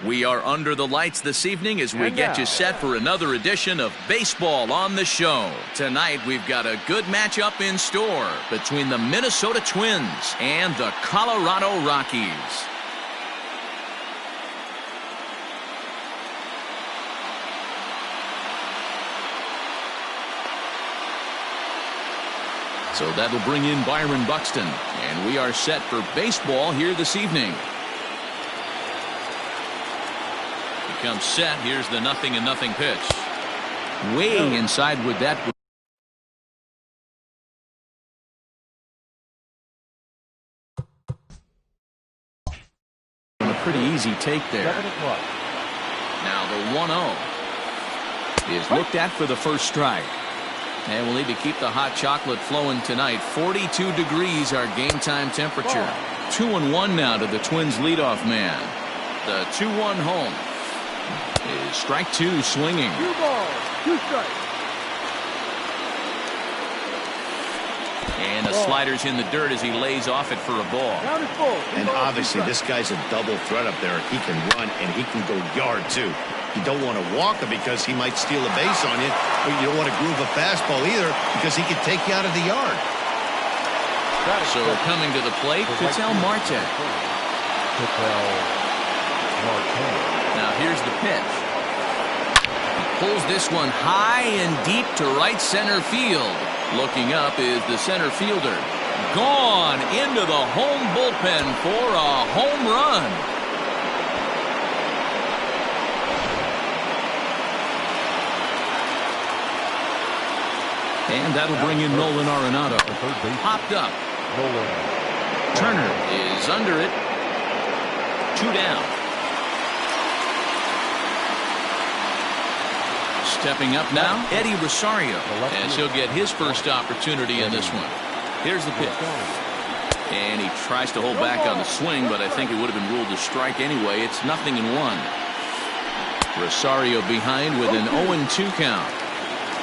We are under the lights this evening as we get you set for another edition of Baseball on the Show. Tonight, we've got a good matchup in store between the Minnesota Twins and the Colorado Rockies. So that'll bring in Byron Buxton, and we are set for baseball here this evening. Comes set. Here's the 0-0 pitch. Way inside with that. A pretty easy take there. Now the 1-0 is looked at for the first strike. And we'll need to keep the hot chocolate flowing tonight. 42 degrees our game time temperature. 2-1 now to the Twins leadoff man. The 2-1 home. Is strike two swinging. 2 balls, 2 strikes. And the slider's in the dirt as he lays off it for a ball. And obviously this guy's a double threat up there. He can run and he can go yard too. You don't want to walk him because he might steal a base on you, but you don't want to groove a fastball either because he could take you out of the yard. So coming to the plate, Ketel Marte. Now here's the pitch. He pulls this one high and deep to right center field. Looking up is the center fielder. Gone into the home bullpen for a home run. And that'll bring in Nolan Arenado. Popped up. Turner is under it. 2 down. Stepping up now, Eddie Rosario, as he'll get his first opportunity in this one. Here's the pitch. And he tries to hold back on the swing, but I think it would have been ruled a strike anyway. It's 0-1. Rosario behind with an 0-2 count.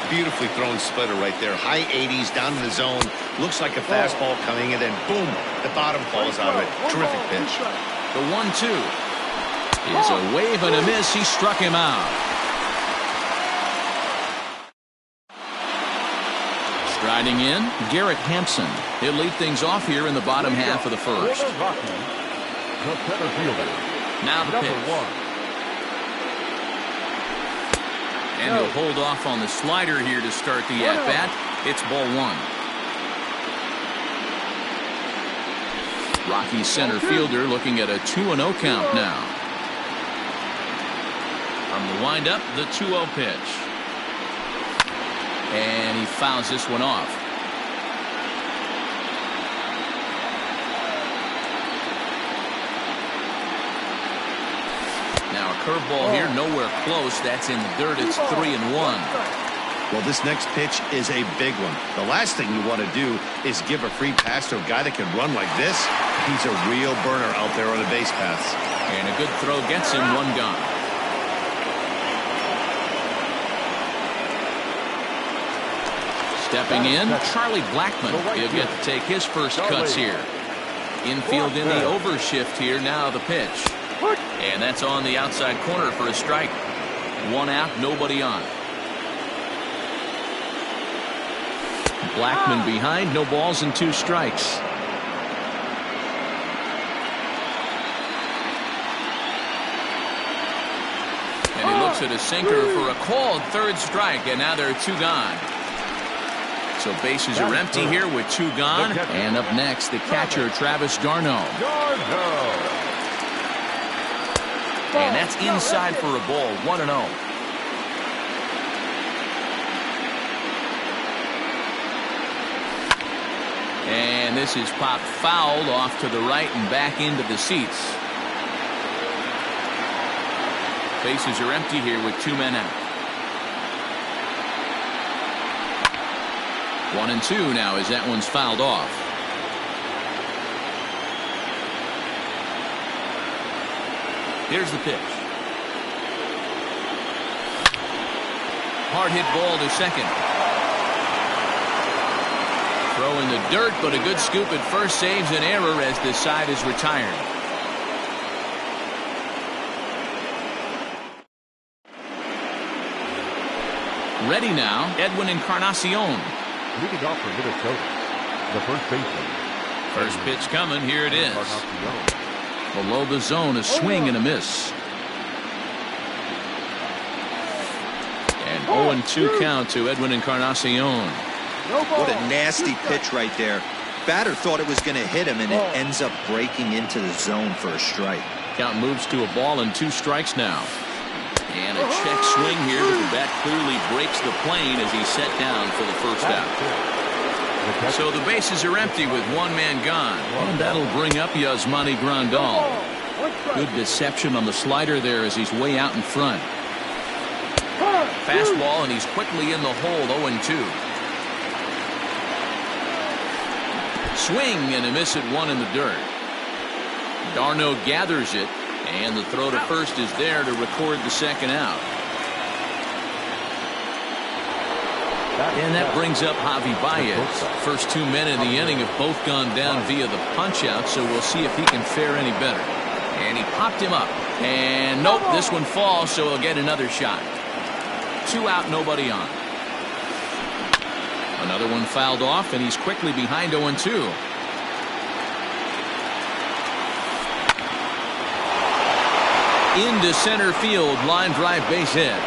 Beautifully thrown splitter right there. High 80s down in the zone. Looks like a fastball coming, and then boom, the bottom falls out of it. Terrific pitch. The 1-2 is a wave and a miss. He struck him out. Striding in, Garrett Hampson. He'll lead things off here in the bottom half of the first. Now the pitch. And he'll hold off on the slider here to start the at-bat. It's ball 1. Rockies center fielder looking at a 2-0 count now. From the windup, the 2-0 pitch. And he fouls this one off. Now a curveball here, nowhere close. That's in the dirt. It's 3-1. Well, this next pitch is a big one. The last thing you want to do is give a free pass to a guy that can run like this. He's a real burner out there on the base paths. And a good throw gets him 1 gone. Stepping in, Charlie Blackmon. He'll get to take his first cuts here. Infield in the overshift here. Now the pitch. And that's on the outside corner for a strike. 1 out, nobody on. Blackmon behind, no balls and 2 strikes. And he looks at a sinker for a called 3rd strike, and now there are 2 gone. So bases are empty here with 2 gone. And up next, the catcher, Travis d'Arnaud. And that's inside for a ball, 1-0. And this is popped foul off to the right and back into the seats. Bases are empty here with 2 men out. 1-2 now as that one's fouled off. Here's the pitch. Hard hit ball to second. Throw in the dirt, but a good scoop at first saves an error as this side is retired. Ready now, Edwin Encarnacion. Leading off for Minnesota, the first baseman. First pitch coming, here it is. Below the zone, a swing and a miss. And 0-2 count to Edwin Encarnacion. What a nasty pitch right there. Batter thought it was going to hit him, and it ends up breaking into the zone for a strike. Count moves to a ball and 2 strikes now. And a check swing here, but the bat clearly breaks the plane as he's set down for the first out. So the bases are empty with 1 man gone. And that'll bring up Yasmani Grandal. Good deception on the slider there as he's way out in front. Fastball, and he's quickly in the hole, 0-2. Swing and a miss at 1 in the dirt. Darno gathers it, and the throw to first is there to record the second out. And that brings up Javi Baez. First 2 men in the inning have both gone down via the punch out, so we'll see if he can fare any better. And he popped him up. And nope, this one falls, so he'll get another shot. 2 out, nobody on. Another one fouled off, and he's quickly behind 0-2. Into center field, line drive, base hit.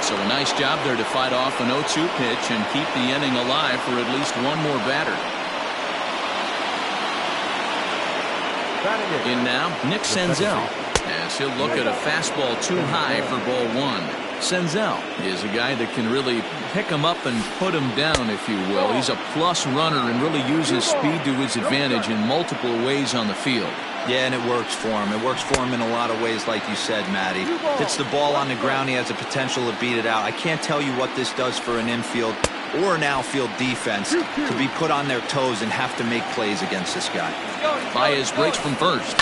So a nice job there to fight off an 0-2 pitch and keep the inning alive for at least 1 more batter. In now, Nick Senzel, as he'll look at a fastball too high for ball 1. Senzel is a guy that can really pick him up and put him down, if you will. He's a plus runner and really uses speed to his advantage in multiple ways on the field. Yeah, and it works for him. It works for him in a lot of ways, like you said, Matty. Hits the ball on the ground. He has the potential to beat it out. I can't tell you what this does for an infield or an outfield defense to be put on their toes and have to make plays against this guy. Baez breaks from first.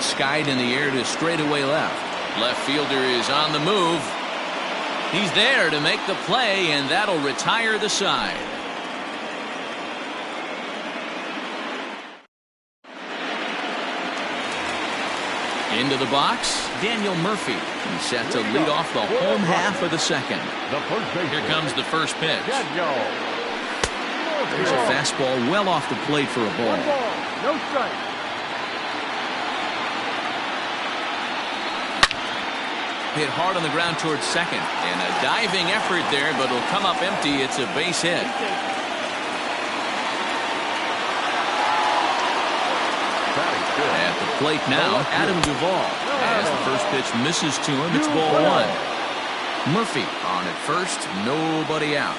Skied in the air to straightaway left. Left fielder is on the move. He's there to make the play, and that'll retire the side. Into the box, Daniel Murphy. He's set to lead off the home half of the second. Here comes the first pitch. There's a fastball well off the plate for a ball. No strike. Hit hard on the ground towards second. And a diving effort there, but it'll come up empty. It's a base hit. At the plate now, Adam Duvall. As the first pitch misses to him, it's ball 1. Murphy on at first, nobody out.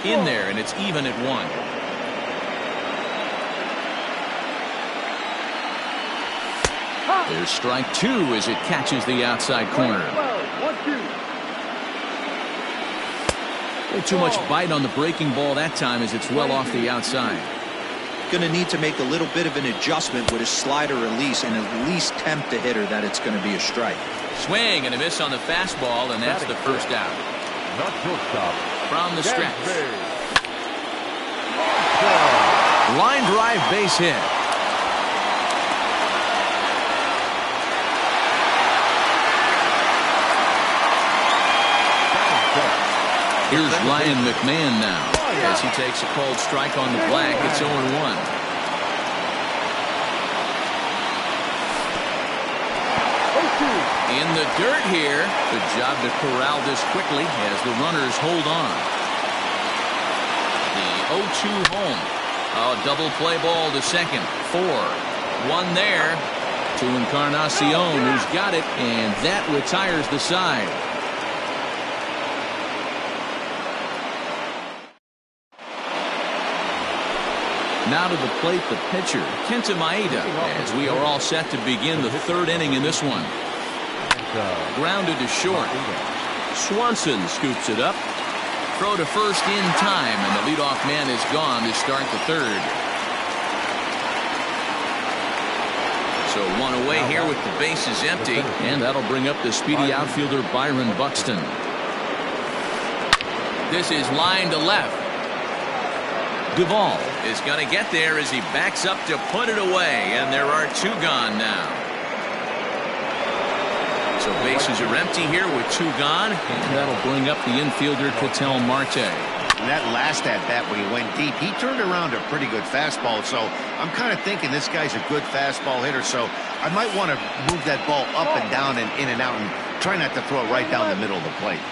In there, and it's even at 1. There's strike 2 as it catches the outside corner. Too much bite on the breaking ball that time as it's well off the outside. Going to need to make a little bit of an adjustment with his slider release and at least tempt the hitter that it's going to be a strike. Swing and a miss on the fastball, and that's the first out. From the stretch. Line drive, base hit. Here's Ryan McMahon now as he takes a called strike on the black. It's 0-1. In the dirt here. Good job to corral this quickly as the runners hold on. The 0-2 home. A double play ball to second. 4. 1 there to Encarnacion, who's got it, and that retires the side. Now to the plate, the pitcher, Kenta Maeda, as we are all set to begin the 3rd inning in this one. Grounded to short. Swanson scoops it up. Throw to first in time, and the leadoff man is gone to start the 3rd. So 1 away here with the bases empty, and that'll bring up the speedy outfielder Byron Buxton. This is line to left. Duvall is going to get there as he backs up to put it away, and there are 2 gone now. So bases are empty here with 2 gone, and that'll bring up the infielder Ketel Marte. And that last at-bat when he went deep, he turned around a pretty good fastball. So I'm kind of thinking this guy's a good fastball hitter. So I might want to move that ball up and down and in and out and try not to throw it right down the middle of the plate.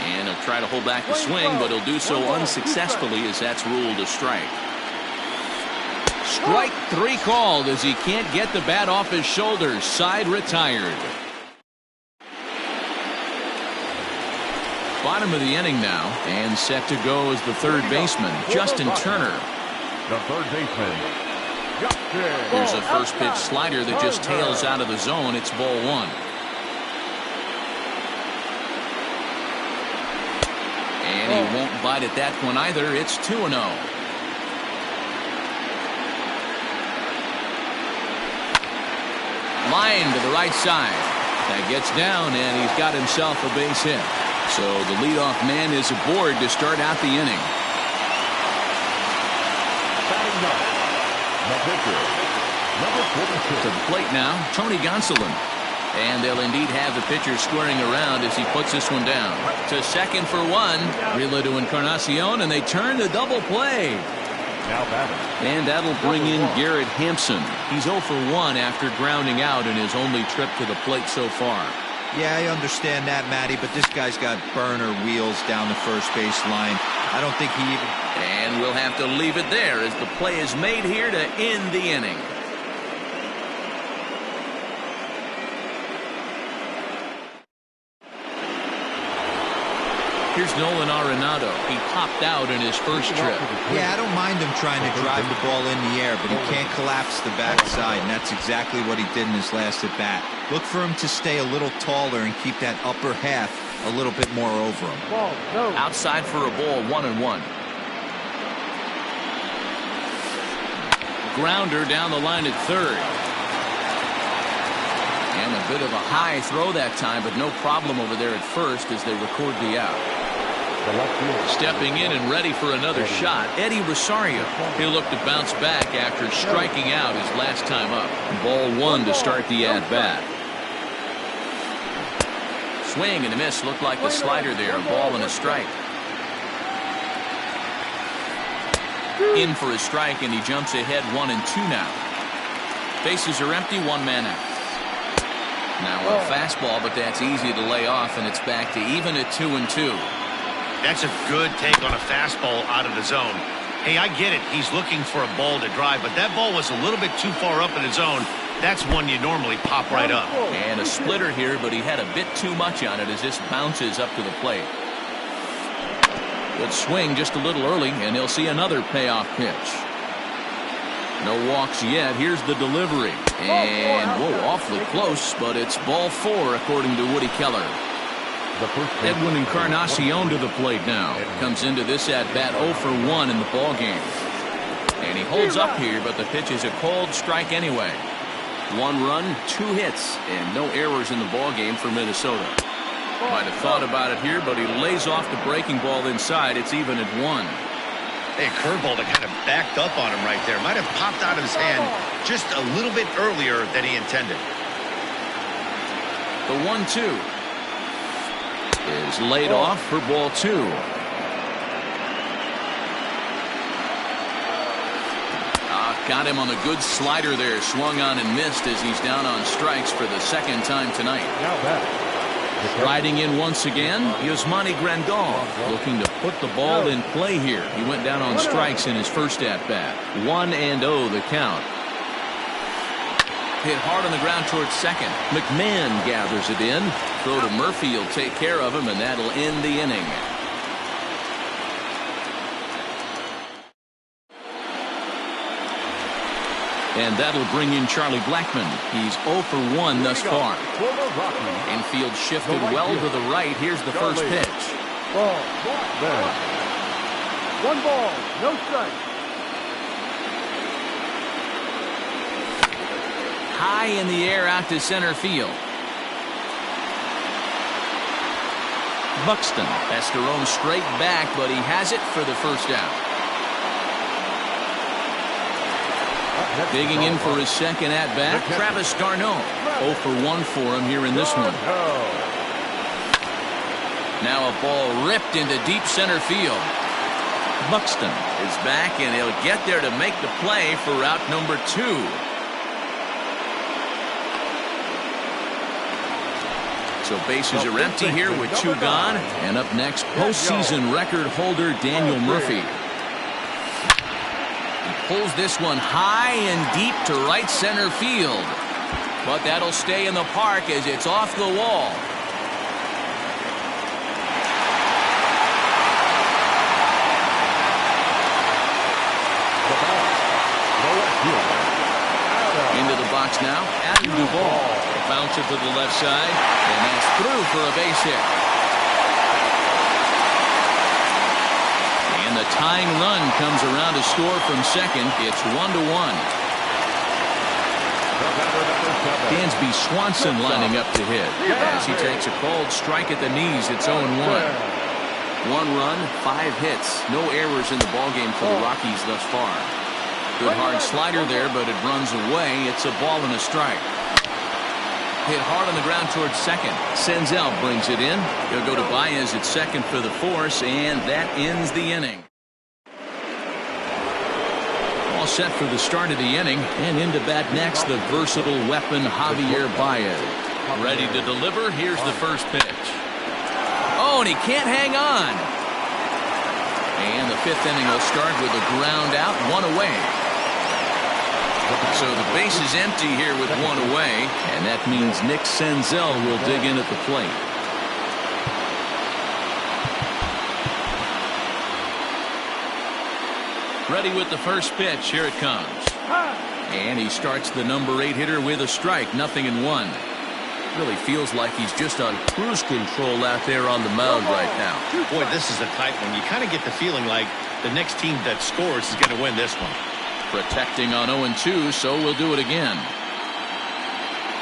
And he'll try to hold back the swing, but he'll do so unsuccessfully as that's ruled a strike. Strike 3 called as he can't get the bat off his shoulders. Side retired. Bottom of the inning now, and set to go is the third baseman, Justin Turner. The third baseman, Justin. Here's a first pitch slider that just tails out of the zone. It's ball 1. And he won't bite at that one either. It's 2-0. Line to the right side. That gets down, and he's got himself a base hit. So the leadoff man is aboard to start out the inning. The pitcher, number 46. To the plate now, Tony Gonsolin. And they'll indeed have the pitcher squaring around as he puts this one down. To second for 1. Rila to Encarnacion, and they turn the double play. Now batting. And that'll bring in Garrett Hampson. He's 0 for 1 after grounding out in his only trip to the plate so far. Yeah, I understand that, Matty, but this guy's got burner wheels down the first base line. I don't think he even... And we'll have to leave it there as the play is made here to end the inning. Here's Nolan Arenado. He popped out in his first trip. Yeah, I don't mind him trying to drive the ball in the air, but he can't collapse the backside, and that's exactly what he did in his last at-bat. Look for him to stay a little taller and keep that upper half a little bit more over him. Outside for a ball, 1-1. Grounder down the line at third. And a bit of a high throw that time, but no problem over there at first as they record the out. Stepping in and ready for another shot, Eddie Rosario. He'll look to bounce back after striking out his last time up. Ball 1 to start the at-bat. Swing and a miss. Looked like the slider there. A ball and a strike. In for a strike, and he jumps ahead 1-2 now. Bases are empty, 1 man out. Now a fastball, but that's easy to lay off, and it's back to even at 2-2. That's a good take on a fastball out of the zone. Hey, I get it. He's looking for a ball to drive, but that ball was a little bit too far up in the zone. That's one you normally pop right up. And a splitter here, but he had a bit too much on it as this bounces up to the plate. Good swing just a little early, and he'll see another payoff pitch. No walks yet. Here's the delivery. And, whoa, awfully close, but it's ball 4 according to Woody Keller. Edwin Encarnacion to the plate now. Comes into this at-bat 0 for 1 in the ballgame. And he holds up here, but the pitch is a called strike anyway. 1 run, 2 hits, and no errors in the ballgame for Minnesota. Might have thought about it here, but he lays off the breaking ball inside. It's even at 1. Hey, a curveball that kind of backed up on him right there. Might have popped out of his hand just a little bit earlier than he intended. The 1-2 is laid off for ball 2. Got him on a good slider there. Swung on and missed as he's down on strikes for the second time tonight. Riding in once again, Yasmani Grandal looking to put the ball in play here. He went down on strikes in his first at-bat. 1-0 the count. Hit hard on the ground towards second. McMahon gathers it in. Throw to Murphy will take care of him, and that'll end the inning. And that'll bring in Charlie Blackmon. He's 0 for 1 thus far. Infield shifted well to the right. Here's the first pitch. Ball. 1 ball, no strike. High in the air out to center field. Buxton has to roam straight back, but he has it for the first out. Digging in for his second at-bat, Travis d'Arnaud. 0 for 1 for him here in this one. Now a ball ripped into deep center field. Buxton is back, and he'll get there to make the play for route number 2. So bases are empty here with 2 gone. And up next, postseason record holder Daniel Murphy. He pulls this one high and deep to right center field. But that'll stay in the park as it's off the wall. Into the box now, Adam Duvall. Bounce it to the left side, and that's through for a base hit. And the tying run comes around to score from second. It's 1-1. Dansby Swanson lining up to hit as he takes a cold strike at the knees. It's 0-1. 1 run, 5 hits, no errors in the ballgame for the Rockies thus far. Good hard slider there, but it runs away. It's a ball and a strike. Hit hard on the ground towards second. Senzel brings it in. He'll go to Baez at second for the force, and that ends the inning. All set for the start of the inning, and into bat next, the versatile weapon Javier Baez. Ready to deliver. Here's the first pitch. Oh, and he can't hang on. And the 5th inning will start with a ground out, 1 away. So the base is empty here with 1 away, and that means Nick Senzel will dig in at the plate. Ready with the first pitch. Here it comes. And he starts the number 8 hitter with a strike. 0-1. Really feels like he's just on cruise control out there on the mound right now. Boy, this is a tight one. You kind of get the feeling like the next team that scores is going to win this one. Protecting on 0-2, so we'll do it again.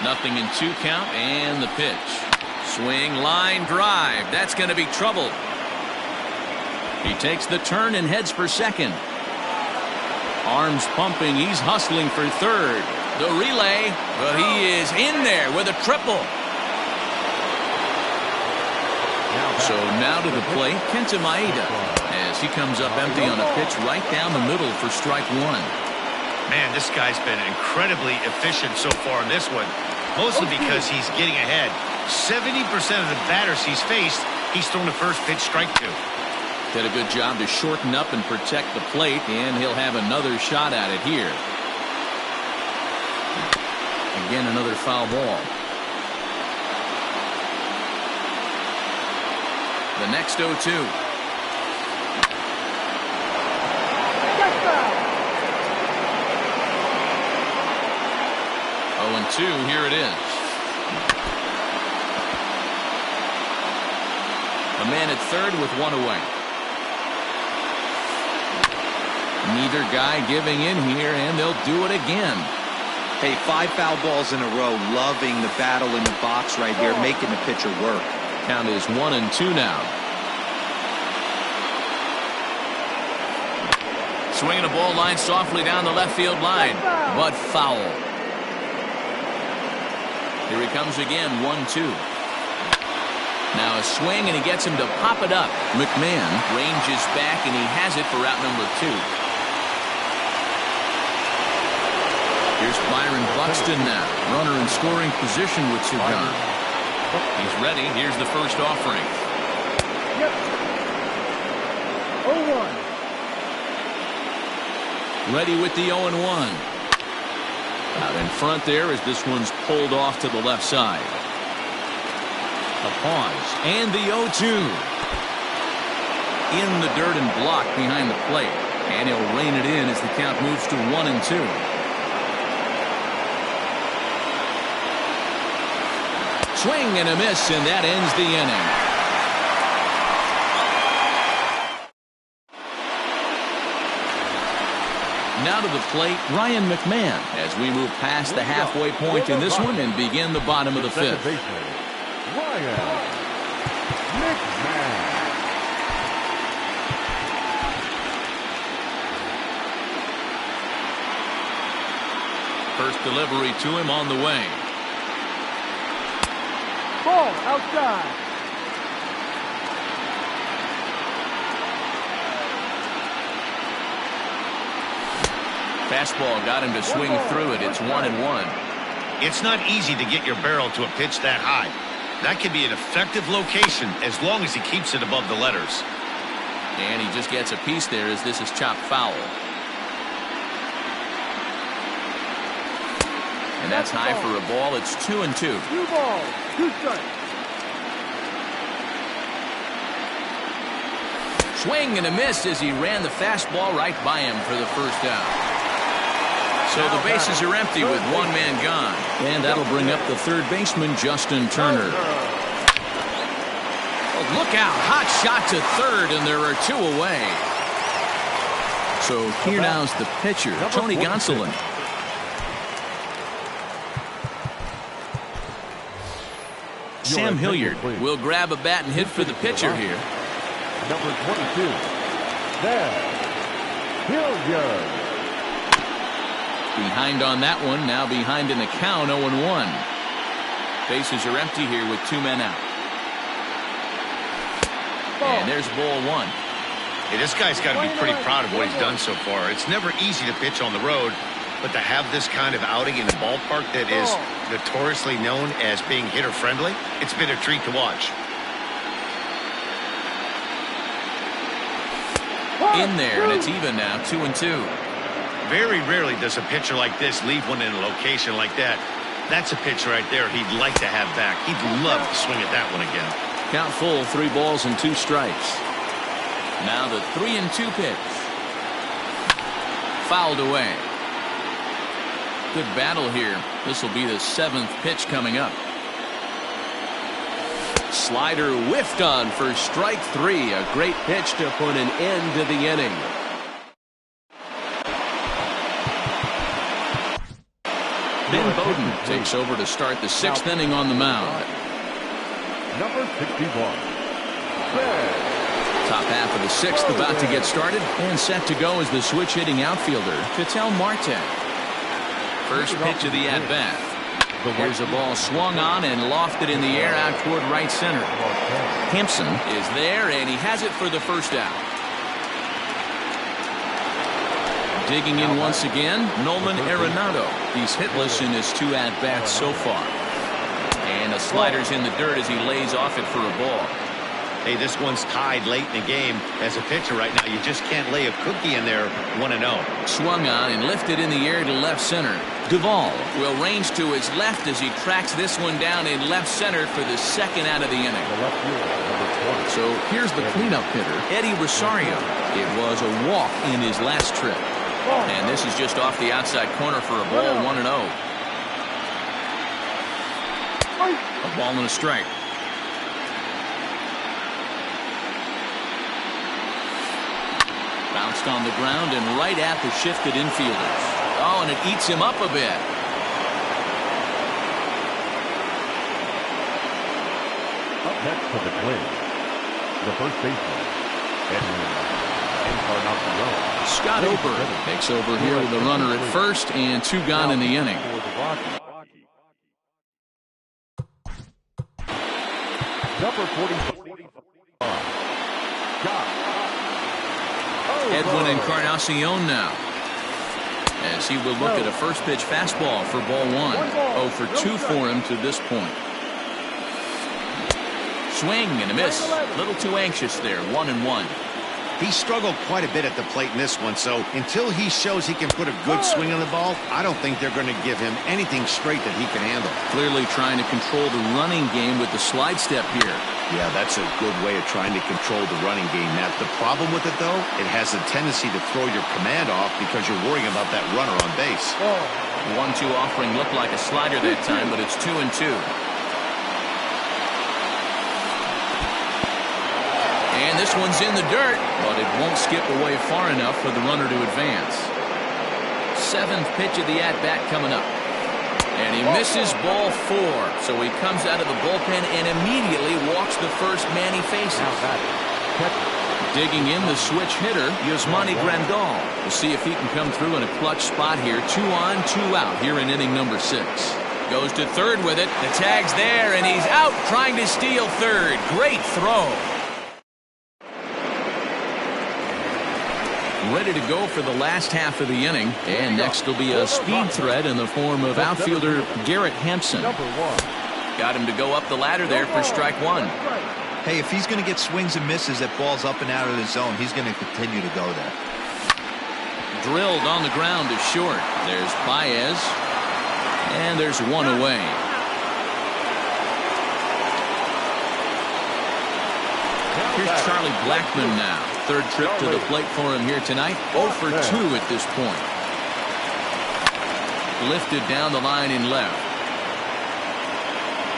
0-2 count, and the pitch. Swing, line, drive. That's going to be trouble. He takes the turn and heads for second. Arms pumping. He's hustling for third. The relay, but he is in there with a triple. So now to the plate, Kenta Maeda, as he comes up empty on a pitch right down the middle for strike 1. Man, this guy's been incredibly efficient so far in this one, mostly because he's getting ahead. 70% of the batters he's faced, he's thrown the first pitch, strike 2. Did a good job to shorten up and protect the plate, and he'll have another shot at it here. Again, another foul ball. The next 0-2. 0-2, here it is. A man at third with 1 away. Neither guy giving in here, and they'll do it again. Hey, 5 foul balls in a row. Loving the battle in the box right here, making the pitcher work. Count is 1-2 now. Swinging a ball line softly down the left field line, but foul. Here he comes again, 1-2. Now a swing, and he gets him to pop it up. McMahon ranges back, and he has it for route number 2. Here's Byron Buxton now. Runner in scoring position with 2 gone. He's ready. Here's the first offering. Yep. 0-1. Ready with the 0-1. Out in front there as this one's pulled off to the left side. A pause. And the 0-2. In the dirt and blocked behind the plate. And he'll rein it in as the count moves to 1-2. Swing and a miss, and that ends the inning. Now to the plate, Ryan McMahon, as we move past the halfway point in this one and begin the bottom of the 5th. Ryan McMahon. First delivery to him on the way. Ball outside. Fastball got him to swing through it. It's 1-1. It's not easy to get your barrel to a pitch that high. That could be an effective location as long as he keeps it above the letters. And he just gets a piece there as this is chopped foul. And that's high for a ball. It's 2-2. 2 balls, 2 strikes. Swing and a miss as he ran the fastball right by him for the first out. So the bases are empty with one man gone. And that'll bring up the third baseman, Justin Turner. Oh, look out. Hot shot to third, and there are 2 away. So here now's the pitcher, Tony Gonsolin. Sam Hilliard will grab a bat and hit for the pitcher here. Number 22. There. Hilliard. Behind on that one, now behind in the count, 0-1. Bases are empty here with 2 men out. And there's ball 1. Hey, this guy's got to be pretty proud of what he's done so far. It's never easy to pitch on the road, but to have this kind of outing in a ballpark that is notoriously known as being hitter-friendly, it's been a treat to watch. In there, and it's even now, 2-2. Very rarely does a pitcher like this leave one in a location like that. That's a pitch right there he'd like to have back. He'd love to swing at that one again. Count full, 3 balls and 2 strikes. Now the 3-2 pitch. Fouled away. Good battle here. This will be the 7th pitch coming up. Slider whiffed on for strike 3. A great pitch to put an end to the inning. Ben Bowden takes over to start the 6th inning on the mound. Number 61. Top half of the 6th about to get started, and set to go is the switch hitting outfielder, Ketel Marte. First pitch of the at-bat. Here's a ball swung on and lofted in the air out toward right center. Hampson is there, and he has it for the first out. Digging in once again, Nolan Arenado. He's hitless in his 2 at-bats so far. And the slider's in the dirt as he lays off it for a ball. Hey, this one's tied late in the game. As a pitcher right now, you just can't lay a cookie in there 1-0. Swung on and lifted in the air to left center. Duvall will range to his left as he tracks this one down in left center for the 2nd out of the inning. So here's the cleanup hitter, Eddie Rosario. It was a walk in his last trip. And this is just off the outside corner for a ball, 1-0. A ball and a strike. Bounced on the ground and right at the shifted infielders. Oh, and it eats him up a bit. Up next for the Twins, the first baseman, Scott Ober takes over here with the runner at first and 2 gone in the inning. Number 45. Edwin Encarnacion now, as he will look at a first pitch fastball for ball 1. 0 for 2 for him to this point. Swing and a miss. A little too anxious there. 1-1. He struggled quite a bit at the plate in this one, so until he shows he can put a good swing on the ball, I don't think they're going to give him anything straight that he can handle. Clearly trying to control the running game with the slide step here. Yeah, that's a good way of trying to control the running game, Matt. The problem with it, though, it has a tendency to throw your command off because you're worrying about that runner on base. 1-2 offering looked like a slider that time, but it's 2-2. And this one's in the dirt, but it won't skip away far enough for the runner to advance. 7th pitch of the at-bat coming up. And he misses ball 4, so he comes out of the bullpen and immediately walks the first man he faces. Digging in, the switch hitter, Yasmani Grandal. We'll see if he can come through in a clutch spot here. 2 on, 2 out here in inning number 6. Goes to third with it. The tag's there, and he's out trying to steal third. Great throw. Ready to go for the last half of the inning. And next will be a speed threat in the form of outfielder Garrett Hampson. Got him to go up the ladder there for strike 1. Hey, if he's going to get swings and misses at balls up and out of the zone, he's going to continue to go there. Drilled on the ground to short. There's Baez. And there's 1 away. Here's Charlie Blackmon now. Third trip to the plate for him here tonight. 0 for 2 at this point. Lifted down the line in left.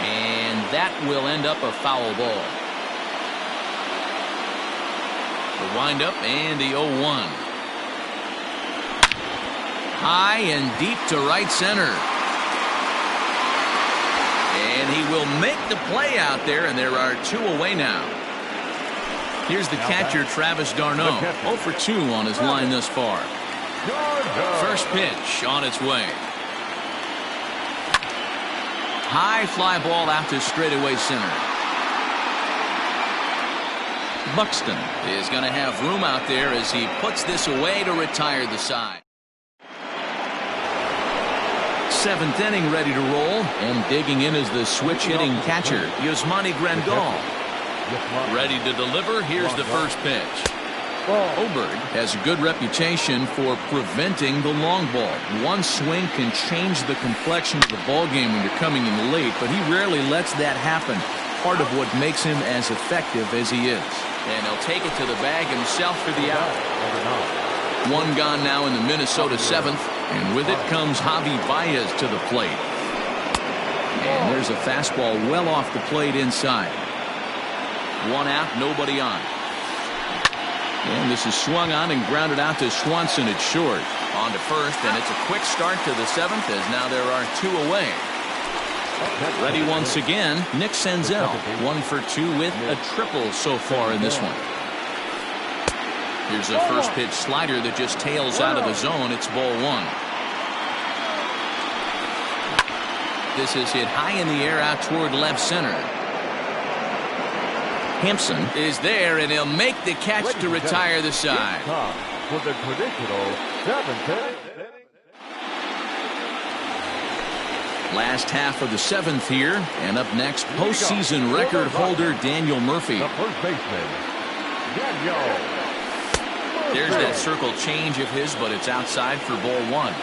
And that will end up a foul ball. The windup and the 0-1. High and deep to right center. And he will make the play out there, and there are 2 away now. Here's the catcher, Travis d'Arnaud. 0 for 2 on his line thus far. First pitch on its way. High fly ball out to straightaway center. Buxton is going to have room out there as he puts this away to retire the side. 7th inning ready to roll, and digging in is the switch hitting catcher, Yasmani Grandal. Ready to deliver. Here's the first pitch. Oberg has a good reputation for preventing the long ball. One swing can change the complexion of the ball game when you're coming in late, but he rarely lets that happen. Part of what makes him as effective as he is. And he'll take it to the bag himself for the out. 1 gone now in the Minnesota 7th, and with it comes Javi Baez to the plate. And there's a fastball well off the plate inside. 1 out, nobody on. And this is swung on and grounded out to Swanson at short. On to first, and it's a quick start to the 7th as now there are 2 away. Ready once again, Nick Senzel. 1 for 2 with a triple so far in this one. Here's a first pitch slider that just tails out of the zone. It's ball 1. This is hit high in the air out toward left center. Hampson is there, and he'll make the catch to retire the side. For the traditional 7th inning. Last half of the 7th here, and up next, postseason record holder Daniel Murphy. The first baseman, Daniel. There's that circle change of his, but it's outside for ball 1.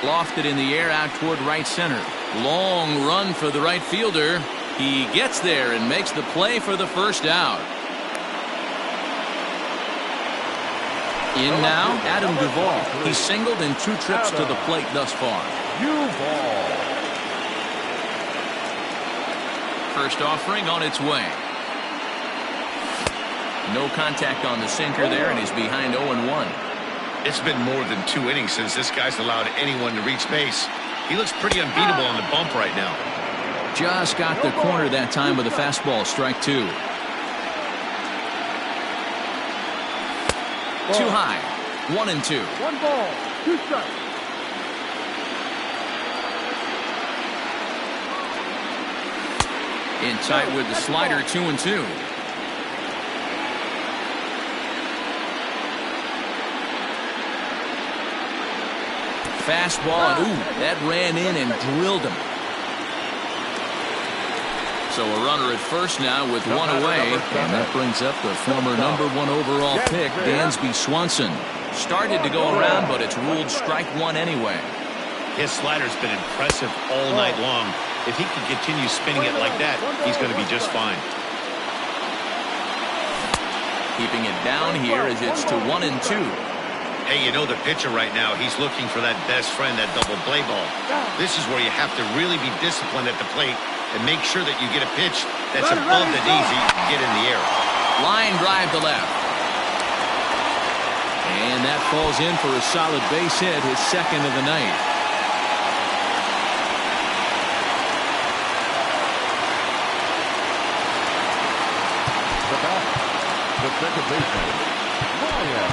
Lofted in the air out toward right center. Long run for the right fielder. He gets there and makes the play for the first out. In now, Adam Duvall. He's singled in 2 trips to the plate thus far. First offering on its way. No contact on the sinker there, and he's behind 0-1. It's been more than 2 innings since this guy's allowed anyone to reach base. He looks pretty unbeatable on the bump right now. Just got the corner that time with a fastball, strike 2. Too high. 1-2. 1 ball, 2 strikes. In tight with the slider, 2-2. Fastball, and ooh, that ran in and drilled him. So a runner at first now with 1 away, and that brings up the former #1 overall pick, Dansby Swanson. Started to go around, but it's ruled strike 1 anyway. His slider's been impressive all night long. If he can continue spinning it like that, he's going to be just fine. Keeping it down here as it's to 1-2. Hey, you know the pitcher right now, he's looking for that best friend, that double play ball. This is where you have to really be disciplined at the plate and make sure that you get a pitch that's above the knees that you can get in the air. Line drive to left. And that falls in for a solid base hit, his 2nd of the night. 2 the bat, the second baseman, Ryan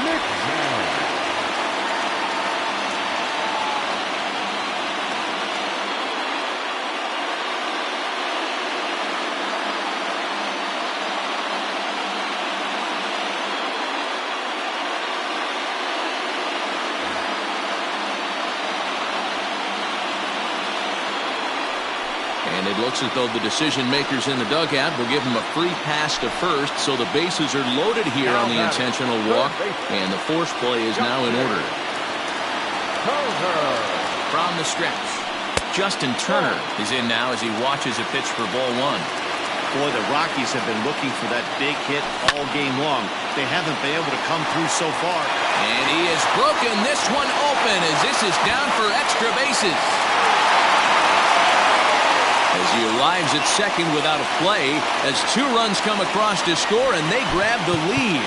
McMahon. And it looks as though the decision makers in the dugout will give him a free pass to first, so the bases are loaded here on the intentional walk, and the force play is now in order. From the stretch, Justin Turner is in now as he watches a pitch for ball one. Boy, the Rockies have been looking for that big hit all game long. They haven't been able to come through so far. And he has broken this one open as this is down for extra bases. As he arrives at second without a play, as 2 runs come across to score, and they grab the lead.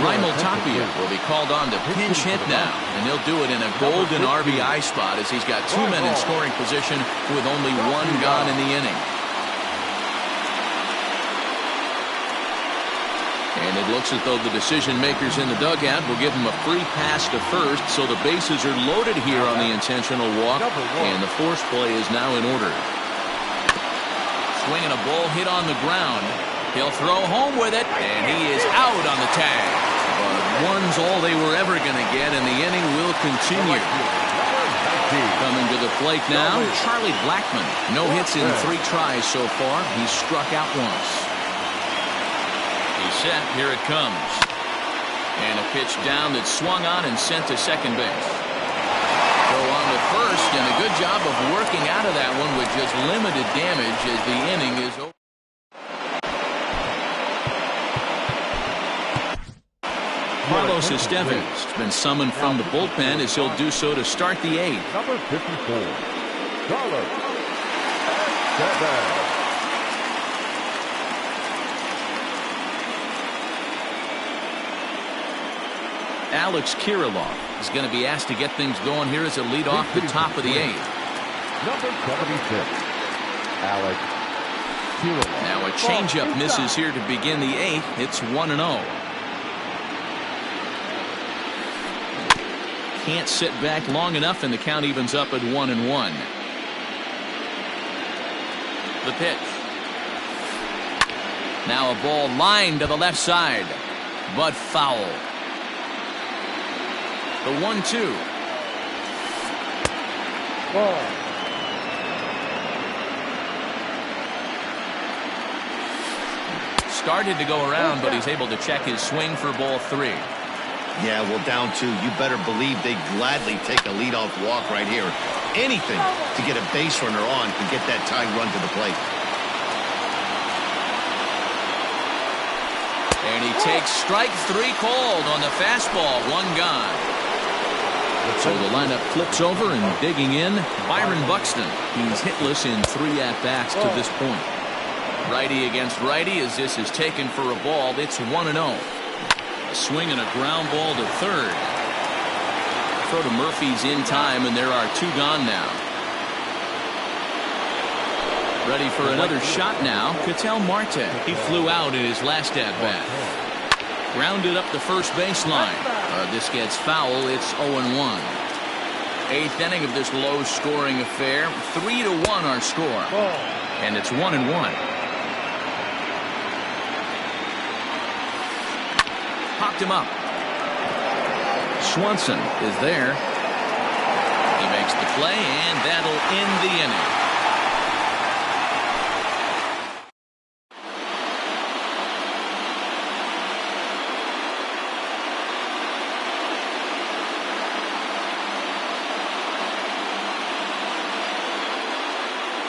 Raimel Tapia will be called on to pinch hit now, and he'll do it in a golden RBI spot as he's got 2 men in scoring position with only 1 gone in the inning. And it looks as though the decision makers in the dugout will give him a free pass to first, so the bases are loaded here on the intentional walk, and the force play is now in order. Swinging a ball hit on the ground. He'll throw home with it, and he is out on the tag. But one's all they were ever going to get, and the inning will continue. Coming to the plate now, Charlie Blackmon. No hits in 3 tries so far. He's struck out once. Set, here it comes. And a pitch down that's swung on and sent to second base. Go on to first, and a good job of working out of that one with just limited damage as the inning is over. Carlos Estevez has been summoned from the bullpen as he'll do so to start the 8th. Number 54, Carlos Estevez. Alex Kirilloff is going to be asked to get things going here as a lead off the top of the 8th. Number 76, Alex Kirilloff. Now a changeup misses here to begin the 8th. It's 1-0. Can't sit back long enough, and the count evens up at 1-1. The pitch. Now a ball lined to the left side, but foul. The 1-2. Ball. Started to go around, but he's able to check his swing for ball 3. Yeah, well, down 2. You better believe they'd gladly take a leadoff walk right here. Anything to get a base runner on and get that tying run to the plate. And he takes strike 3 called on the fastball. 1 gone. So the lineup flips over, and digging in, Byron Buxton. He's hitless in 3 at-bats to this point. Righty against righty as this is taken for a ball. It's 1-0. A swing and a ground ball to third. Throw to Murphy's in time, and there are 2 gone now. Ready for another shot now, Ketel Marte. He flew out in his last at-bat. Grounded up the first baseline. This gets foul. It's 0-1. 8th inning of this low-scoring affair. 3-1 our score. And it's 1-1. Popped him up. Swanson is there. He makes the play, and that'll end the inning.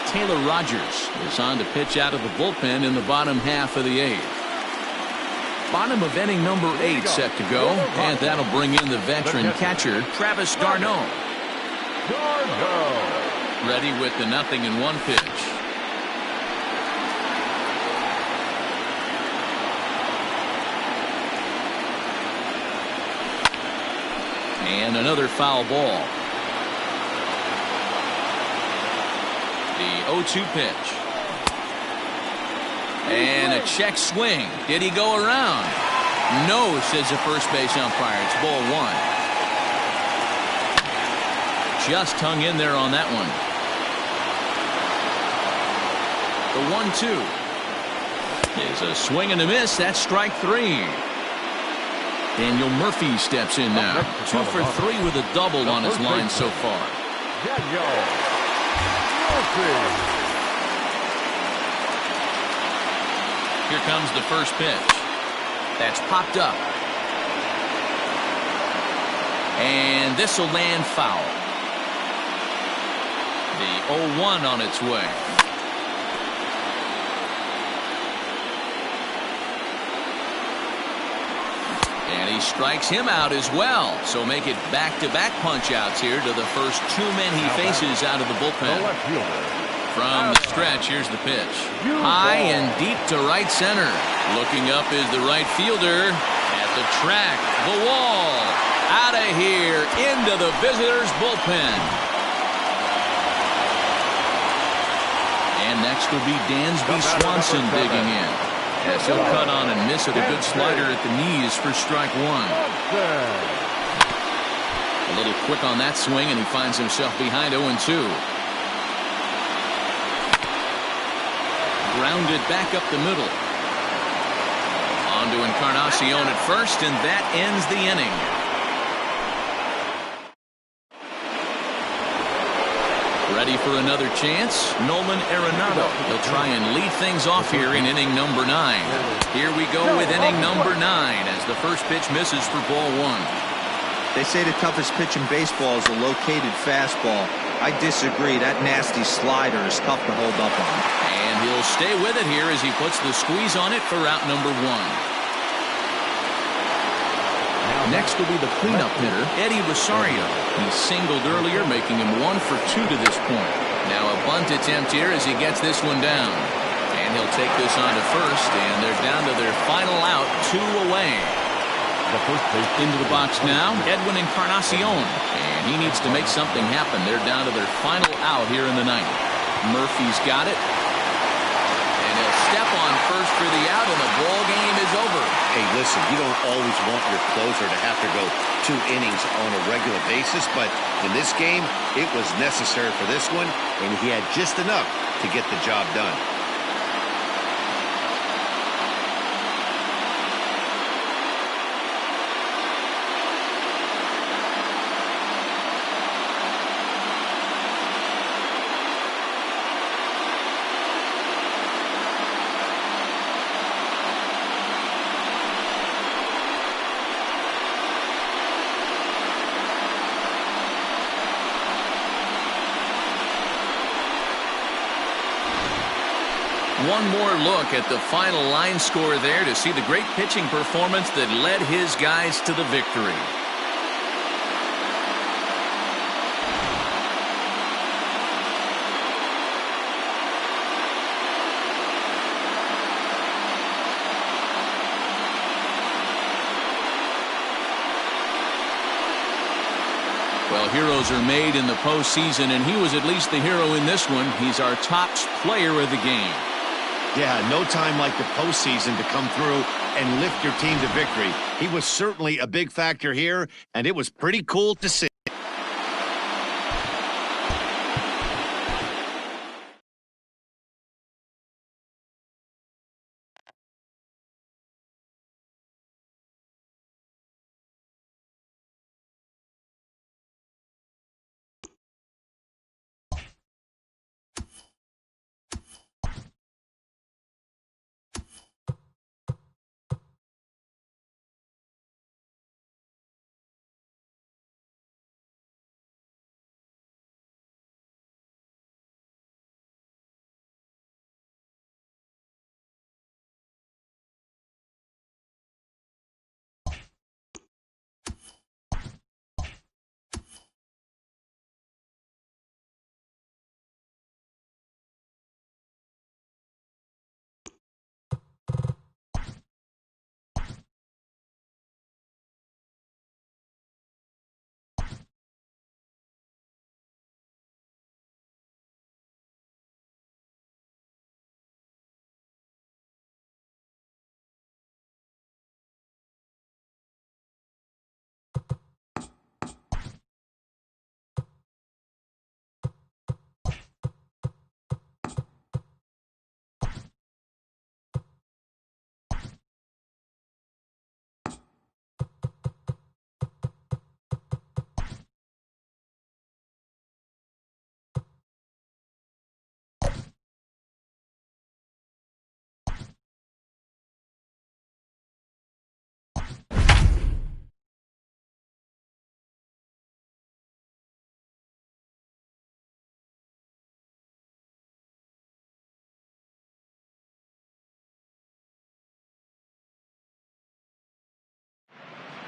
Taylor Rogers is on to pitch out of the bullpen in the bottom half of the 8th. Bottom of inning number 8 set to go, and that'll bring in the veteran catcher, Travis d'Arnaud. Ready with the 0-1 pitch. And another foul ball. 0-2 pitch. And a check swing. Did he go around? No, says the first base umpire. It's ball one. Just hung in there on that one. The 1-2 is a swing and a miss. That's strike three. Daniel Murphy steps in now. 2 for 3 with a double on his line so far. Daniel Murphy. Here comes the first pitch. That's popped up. And this will land foul. The 0-1 on its way. And he strikes him out as well. So make it back-to-back punch-outs here to the first 2 men he faces out of the bullpen. From the stretch, here's the pitch. High and deep to right center. Looking up is the right fielder. At the track, the wall. Out of here, into the visitors' bullpen. And next will be Dansby Swanson digging in. As he'll cut on and miss it. A good slider at the knees for strike one. A little quick on that swing, and he finds himself behind 0-2. Grounded back up the middle. On to Encarnacion at first, and that ends the inning. Ready for another chance? Nolan Arenado. He'll try and lead things off here in inning number 9. Here we go with inning number 9 as the first pitch misses for ball one. They say the toughest pitch in baseball is a located fastball. I disagree. That nasty slider is tough to hold up on. And he'll stay with it here as he puts the squeeze on it for out number 1. Next will be the cleanup hitter, Eddie Rosario. He singled earlier, making him 1 for 2 to this point. Now a bunt attempt here as he gets this one down. And he'll take this on to first, and they're down to their final out, 2 away. Into the box now, Edwin Encarnacion. And he needs to make something happen. They're down to their final out here in the 9th. Murphy's got it. And he'll step on first for the out, and the ball game is over. Hey, listen, you don't always want your closer to have to go 2 innings on a regular basis, but in this game, it was necessary for this one, and he had just enough to get the job done. One more look at the final line score there to see the great pitching performance that led his guys to the victory. Well, heroes are made in the postseason, and he was at least the hero in this one. He's our top player of the game. Yeah, no time like the postseason to come through and lift your team to victory. He was certainly a big factor here, and it was pretty cool to see.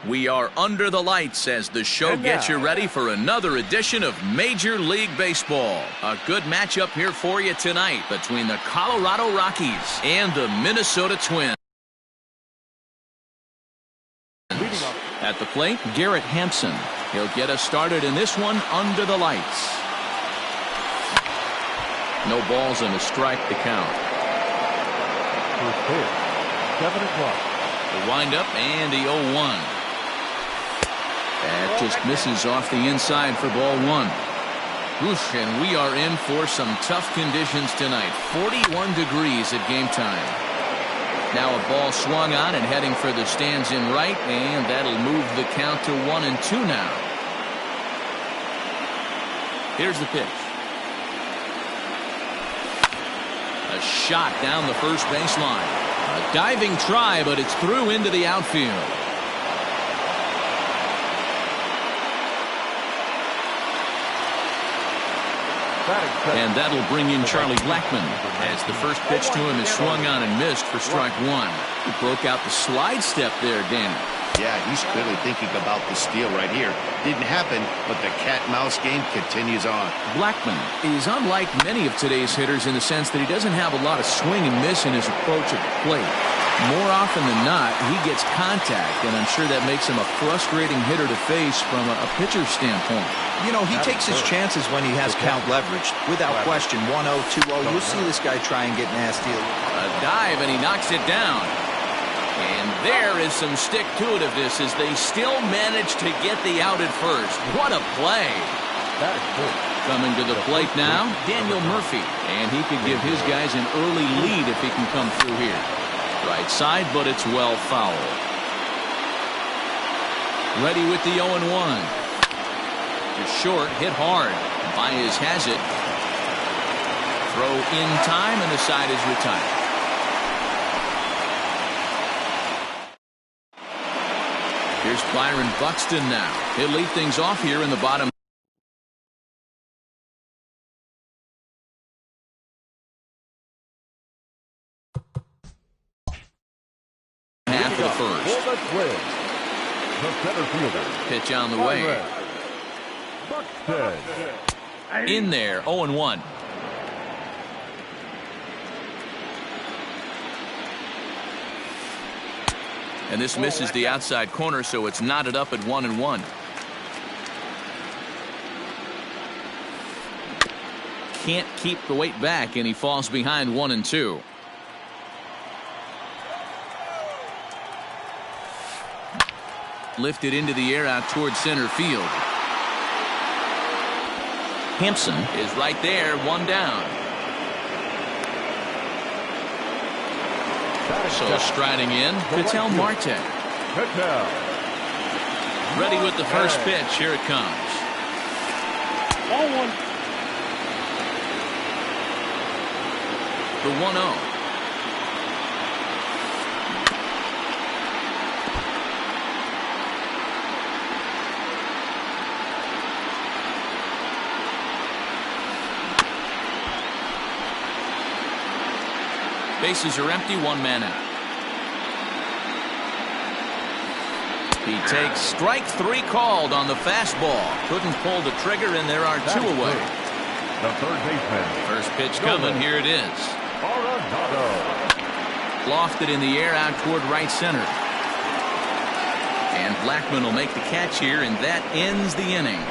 We are under the lights as the show gets you ready for another edition of Major League Baseball. A good matchup here for you tonight between the Colorado Rockies and the Minnesota Twins. At the plate, Garrett Hampson. He'll get us started in this one under the lights. No balls and a strike to count. First pitch, 7 o'clock. The windup and the 0-1. That just misses off the inside for ball one. Oof, and we are in for some tough conditions tonight. 41 degrees at game time. Now a ball swung on and heading for the stands in right, and that'll move the count to 1-2 now. Here's the pitch. A shot down the first baseline. A diving try, but it's through into the outfield. And that'll bring in Charlie Blackmon as the first pitch to him is swung on and missed for strike one. He broke out the slide step there, Danny. Yeah, he's clearly thinking about the steal right here. Didn't happen, but the cat-mouse game continues on. Blackmon is unlike many of today's hitters in the sense that he doesn't have a lot of swing and miss in his approach at the plate. More often than not, he gets contact, and I'm sure that makes him a frustrating hitter to face from a pitcher's standpoint. You know, he takes his chances when he has count leverage. Without question, 1-0, 2-0. You'll see this guy try and get nasty. A dive, and he knocks it down. And there is some stick-to-itiveness as they still manage to get the out at first. What a play. That is good. Coming to the plate now, Daniel Murphy. And he could give his guys an early lead if he can come through here. Right side, but it's well fouled. Ready with the 0-1. Short, hit hard. Baez has it. Throw in time, and the side is retired. Here's Byron Buxton now. He'll lead things off here in the bottom half of the first. The center fielder. Pitch on the way. In there, 0-1. And this misses the outside corner, so it's knotted up at 1-1. Can't keep the weight back, and he falls behind 1-2. Lifted into the air out towards center field. Hampson is right there, one down. So striding in, Ketel Marte. Ready with the first pitch. Here it comes. 0-1. The 1-0. Bases are empty, one man out. He takes strike three called on the fastball. Couldn't pull the trigger, and there are two away. The third baseman. First pitch coming. Here it is. Lofted in the air out toward right center. And Blackmon will make the catch here, and that ends the inning.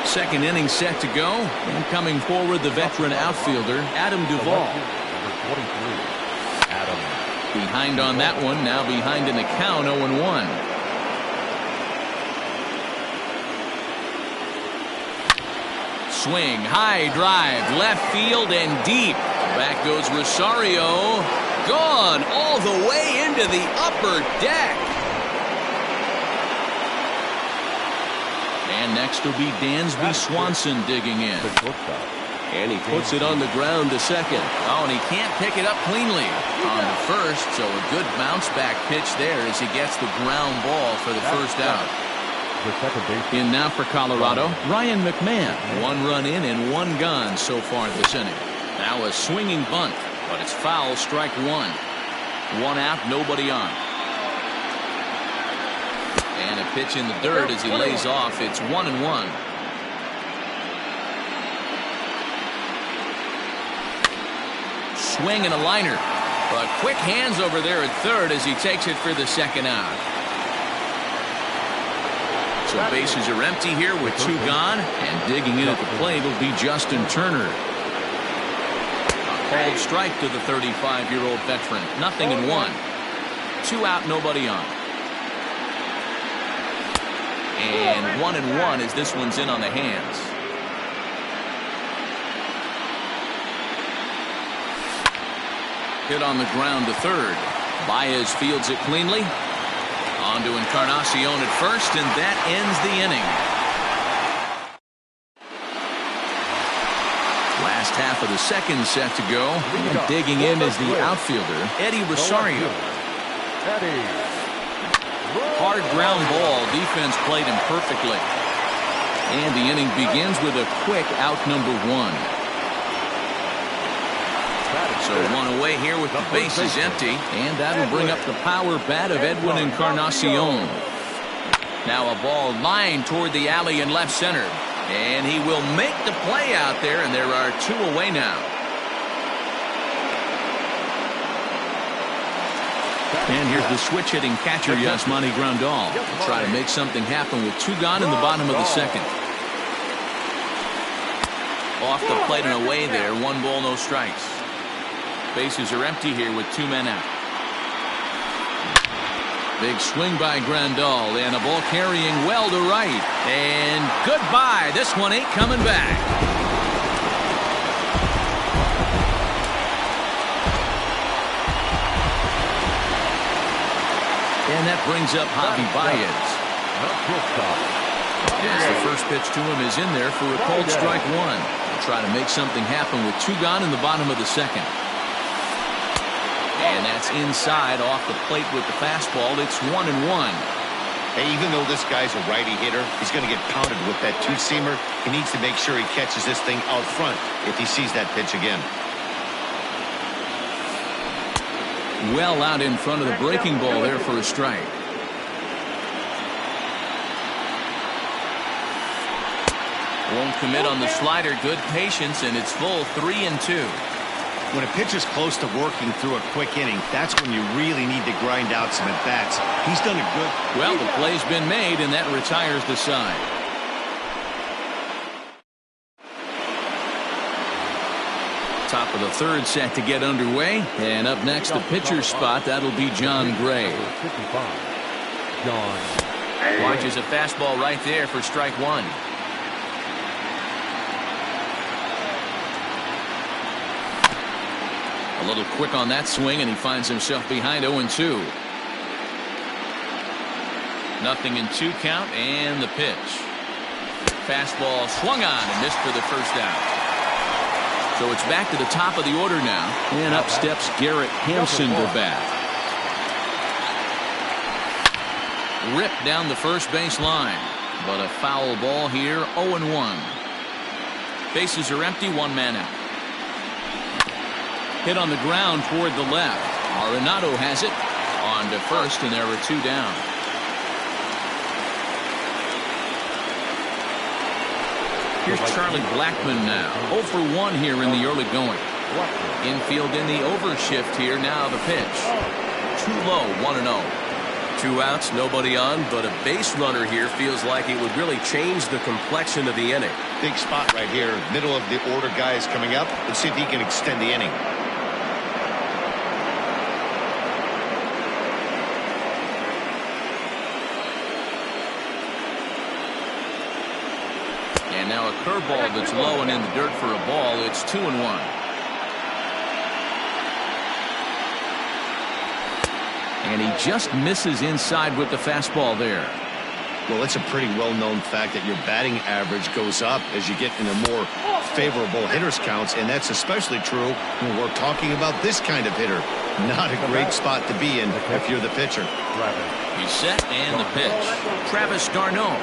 Second inning set to go, and coming forward the veteran outfielder Adam Duvall. Behind on that one, now behind in the count, 0-1. Swing, high drive, left field and deep. Back goes Rosario, gone all the way into the upper deck. And next will be Dansby Swanson digging in. And he puts it on the ground to second. Oh, and he can't pick it up cleanly on the first, so a good bounce back pitch there as he gets the ground ball for the first out. In now for Colorado, Ryan McMahon. One run in and one gone so far this inning. Now a swinging bunt, but it's foul, strike one. One out, nobody on. And a pitch in the dirt as he lays off. It's 1-1. Swing and a liner. But quick hands over there at third as he takes it for the second out. So bases are empty here with two gone. And digging in at the plate will be Justin Turner. A called strike to the 35-year-old veteran. 0-1. Two out, nobody on. And 1-1 as this one's in on the hands. Hit on the ground to third. Baez fields it cleanly. On to Encarnacion at first, and that ends the inning. Last half of the second set to go. And digging in is the outfielder, Eddie Rosario. Hard ground ball. Defense played him perfectly. And the inning begins with a quick out number one. So one away here with the bases empty. And that'll bring up the power bat of Edwin Encarnacion. Now a ball lined toward the alley in left center. And he will make the play out there, and there are two away now. And here's the switch-hitting catcher, Yasmani Grandal. He'll try to make something happen with two gone in the bottom of the second. Off the plate and away there. 1 ball, no strikes. Bases are empty here with 2 men out. Big swing by Grandal, and a ball carrying well to right. And goodbye. This one ain't coming back. And that brings up Javi Baez. As the first pitch to him is in there for a cold strike one. He'll try to make something happen with 2 gone in the bottom of the second. And that's inside off the plate with the fastball. It's 1-1. Hey, even though this guy's a righty hitter, he's going to get pounded with that two-seamer. He needs to make sure he catches this thing out front if he sees that pitch again. Well out in front of the breaking ball there for a strike. Won't commit on the slider. Good patience, and it's full 3-2. When a pitch is close to working through a quick inning, that's when you really need to grind out some at-bats. He's done a good... Well, the play's been made, and that retires the side. Top of the third set to get underway. And up next, the pitcher's spot. That'll be John Gray. Watches a fastball right there for strike one. A little quick on that swing, and he finds himself behind 0-2. 0-2 count, and the pitch. Fastball swung on and missed for the first out. So it's back to the top of the order now, and up steps Garrett Hampson to bat. Ripped down the first base line, but a foul ball here. 0-1. Bases are empty. 1 man out. Hit on the ground toward the left. Arenado has it on to first, and there are 2 down. Here's Charlie Blackmon now. 0 for 1 here in the early going. Infield in the overshift here. Now the pitch. Too low. 1-0. 2 outs, nobody on, but a base runner here feels like it would really change the complexion of the inning. Big spot right here. Middle of the order guy is coming up. Let's see if he can extend the inning. And now a curveball that's low and in the dirt for a ball. It's 2-1. And he just misses inside with the fastball there. Well, it's a pretty well-known fact that your batting average goes up as you get into more favorable hitters counts, and that's especially true when we're talking about this kind of hitter. Not a great spot to be in if you're the pitcher. He's set, and the pitch. Travis d'Arnaud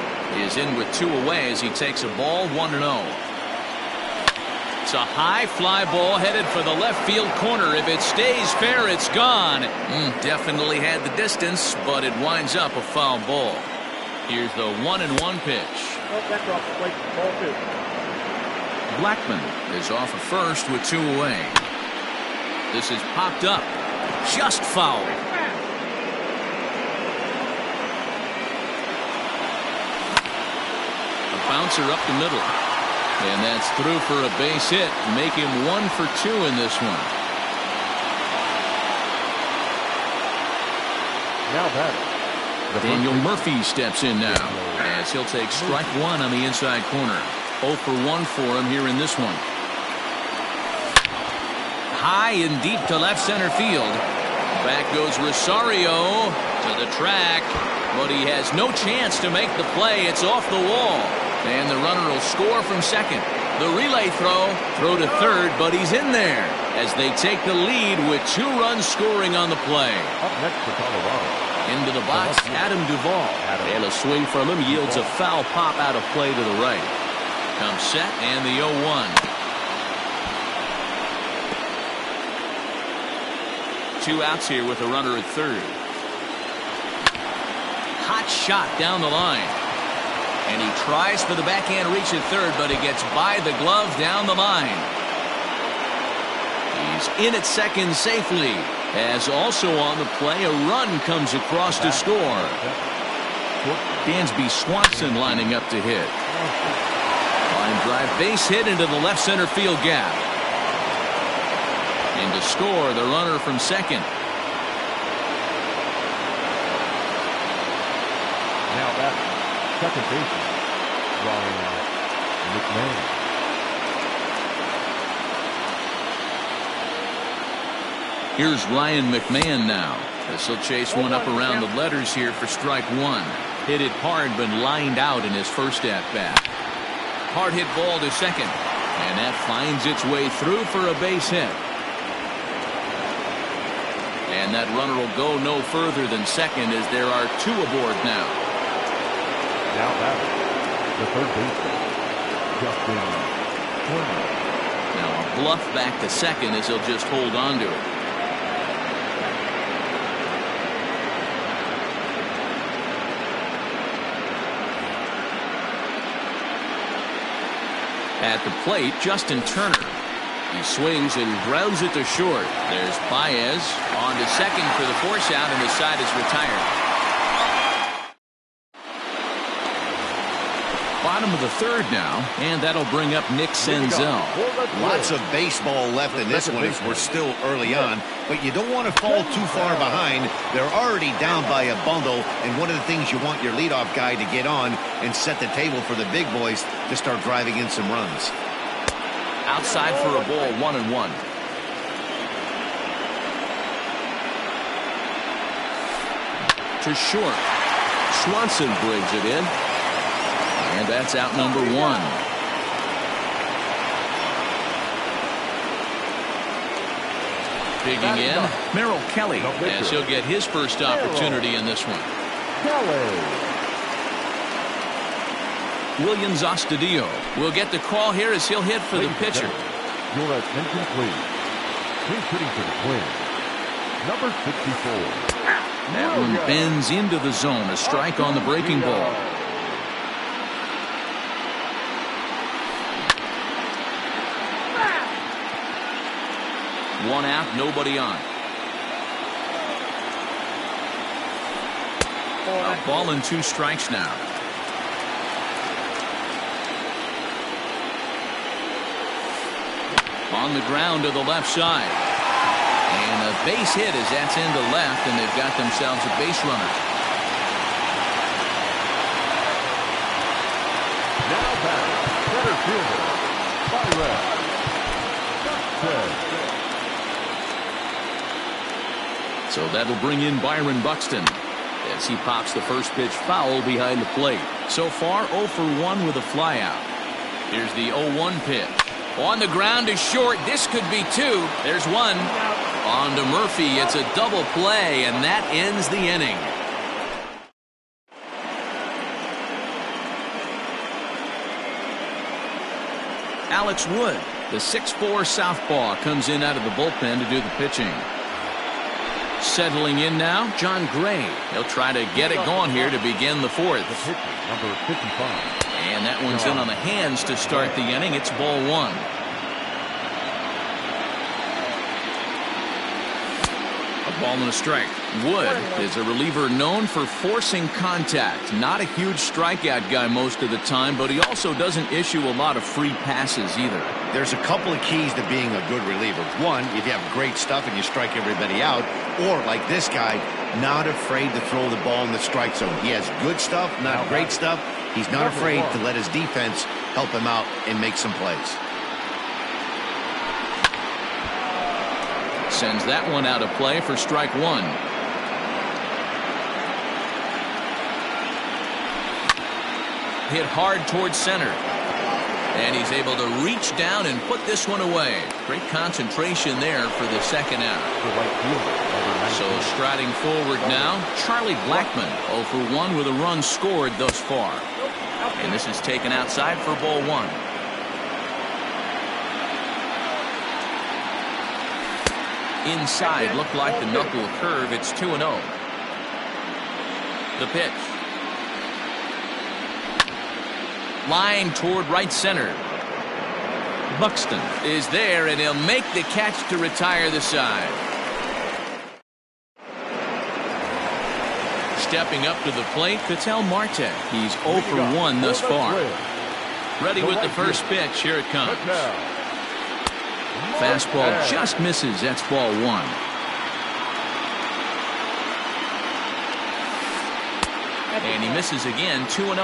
is in with 2 away as he takes a ball. 1-0. It's a high fly ball headed for the left field corner. If it stays fair, it's gone. Definitely had the distance, but it winds up a foul ball. Here's the 1-1 pitch. That's off the plate. Ball 2. Blackman is off at first with 2 away. This is popped up. Just foul. A bouncer up the middle. And that's through for a base hit. Make him 1 for 2 in this one. Now batting. Daniel Murphy steps in now as he'll take strike 1 on the inside corner. 0 for 1 for him here in this one. High and deep to left center field. Back goes Rosario to the track, but he has no chance to make the play. It's off the wall, and the runner will score from second. The relay throw to third, but he's in there as they take the lead with 2 runs scoring on the play. Up next for Colorado. Into the box, Adam Duvall. And a swing from him yields a foul pop out of play to the right. Comes set and the 0-1. 2 outs here with a runner at third. Hot shot down the line. And he tries for the backhand reach at third, but he gets by the glove down the line. He's in at second safely. As also on the play, a run comes across to score. Dansby Swanson lining up to hit. Line drive base hit into the left center field gap. And to score, the runner from second. Now back, second baseman, Ryan McMahon. Here's Ryan McMahon now. This will chase one up around the letters here for strike 1. Hit it hard, but lined out in his first at-bat. Hard hit ball to second. And that finds its way through for a base hit. And that runner will go no further than second as there are 2 aboard now. Now back, the third baseman, Justin Turner. Now a bluff back to second as he'll just hold on to it. At the plate, Justin Turner. He swings and grounds it to short. There's Baez on to second for the force out, and his side is retired. Bottom of the third now, and that'll bring up Nick Senzel. Lots of baseball left in this one as we're still early on, but you don't want to fall too far behind. They're already down by a bundle, and one of the things you want your leadoff guy to get on and set the table for the big boys to start driving in some runs. Outside for a ball, 1-1. To short. Swanson brings it in. And that's out number 1. Digging in, Merrill Kelly, as he'll get his first opportunity in this one. Williams Astudillo will get the call here as he'll hit for the pitcher. Your attention, please. He's hitting for the Twins. Number 64. That one bends into the zone. A strike on the breaking ball. One out, nobody on. A ball and 2 strikes now. On the ground to the left side. And a base hit as that's into left, and they've got themselves a base runner. Now back, center fielder, Byron. So that'll bring in Byron Buxton as he pops the first pitch foul behind the plate. So far 0 for 1 with a flyout. Here's the 0-1 pitch. On the ground is short. This could be 2. There's 1. On to Murphy. It's a double play, and that ends the inning. Alex Wood The 6'4" southpaw comes in out of the bullpen to do the pitching. Settling in now, John Gray. He'll try to get it going here to begin the fourth. The pitcher, number 55. And that one's in on the hands to start the inning. It's ball one. A ball and a strike. Wood is a reliever known for forcing contact. Not a huge strikeout guy most of the time, but he also doesn't issue a lot of free passes either. There's a couple of keys to being a good reliever. One, if you have great stuff and you strike everybody out, or like this guy, not afraid to throw the ball in the strike zone. He has good stuff, not great stuff. He's not afraid to let his defense help him out and make some plays. Sends that one out of play for strike one. Hit hard towards center. And he's able to reach down and put this one away. Great concentration there for the second out. So striding forward now, Charlie Blackmon 0 for 1 with a run scored thus far. And this is taken outside for ball one. Inside looked like the knuckle curve. It's 2-0. The pitch. Line toward right center. Buxton is there, and he'll make the catch to retire the side. Stepping up to the plate, Ketel Marte. He's 0 for 1 thus far. Ready with the first pitch. Here it comes. Fastball just misses. That's ball one. And he misses again. 2-0.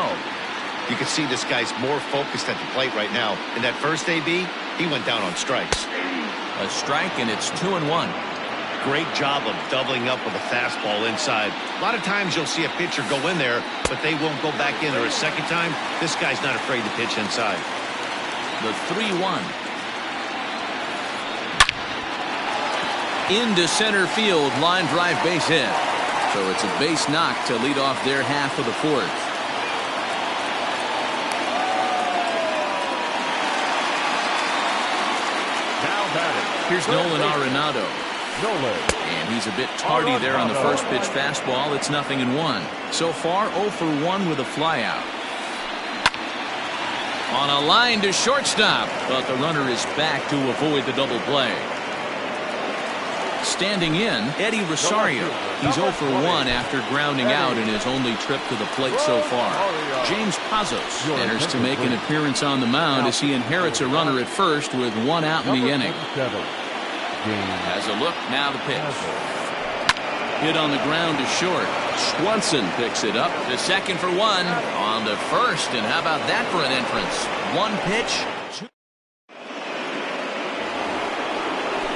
You can see this guy's more focused at the plate right now. In that first AB, he went down on strikes. A strike, and it's 2-1. Great job of doubling up with a fastball inside. A lot of times you'll see a pitcher go in there, but they won't go back in there a second time. This guy's not afraid to pitch inside. The 3-1. Into center field, line drive base hit. So it's a base knock to lead off their half of the fourth. Here's Nolan Arenado. And he's a bit tardy there on the first pitch fastball. It's 0-1. So far, 0 for 1 with a flyout. On a line to shortstop, but the runner is back to avoid the double play. Standing in, Eddie Rosario. He's 0 for 1 after grounding out in his only trip to the plate so far. James Pazos enters to make an appearance on the mound as he inherits a runner at first with 1 out in the inning. Has a look, now the pitch. Hit on the ground to short. Swanson picks it up to second for 1. On to first, and how about that for an entrance? 1 pitch.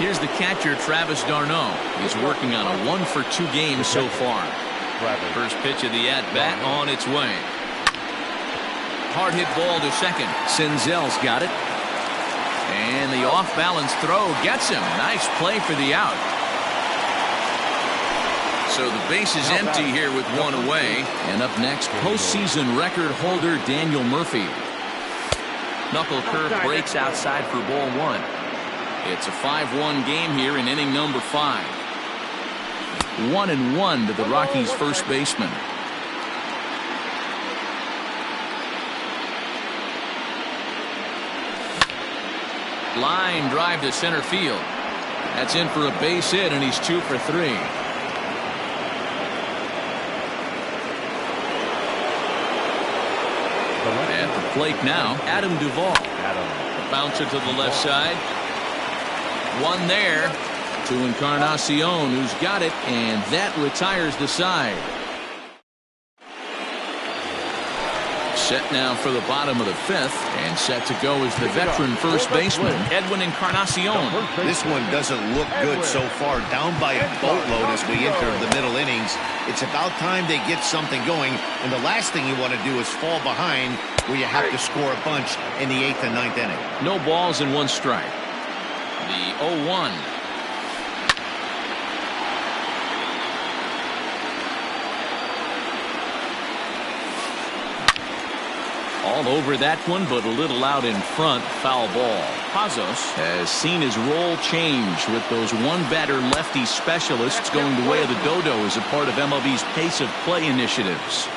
Here's the catcher, Travis d'Arnaud. He's working on a 1 for 2 game so far. First pitch of the at-bat on its way. Hard hit ball to second. Senzel's got it. And the off-balance throw gets him. Nice play for the out. So the base is empty here with 1 away. And up next, postseason record holder Daniel Murphy. Knuckle curve breaks outside for ball 1. It's a 5-1 game here in inning number 5. 1-1 to the Rockies' first baseman. Line drive to center field. That's in for a base hit, and he's 2 for 3. At the plate now, Adam Duvall. A bouncer to the left side. 1 there to Encarnacion, who's got it, and that retires the side. Set now for the bottom of the 5th, and set to go is the veteran first baseman, Edwin Encarnacion. This one doesn't look good so far, down by a boatload as we enter the middle innings. It's about time they get something going, and the last thing you want to do is fall behind where you have to score a bunch in the 8th and 9th inning. No balls and 1 strike. The 0-1. All over that one, but a little out in front. Foul ball. Pazos has seen his role change with those one-batter lefty specialists going the way of the dodo as a part of MLB's pace of play initiatives.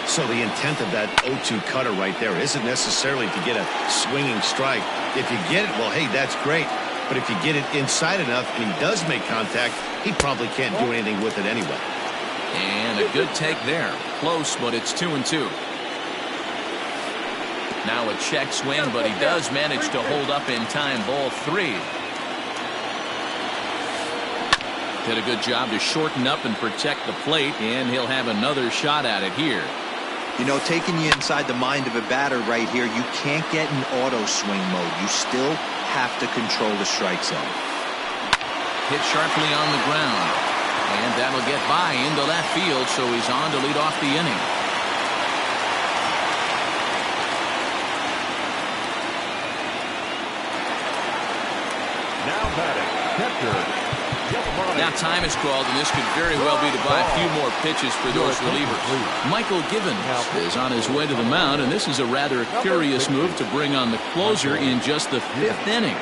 So the intent of that 0-2 cutter right there isn't necessarily to get a swinging strike. If you get it, well, hey, that's great. But if you get it inside enough and he does make contact, he probably can't do anything with it anyway. And a good take there. Close, but it's 2-2. Now a check swing, but he does manage to hold up in time. Ball 3. Did a good job to shorten up and protect the plate, and he'll have another shot at it here. You know, taking you inside the mind of a batter right here, you can't get in auto swing mode. You still have to control the strike zone. Hit sharply on the ground, and that'll get by into left field, so he's on to lead off the inning. Now batting, catcher. Now time is called, and this could very well be to buy a few more pitches for those relievers. Michael Givens is on his way to the mound, and this is a rather curious move to bring on the closer in just the 5th inning.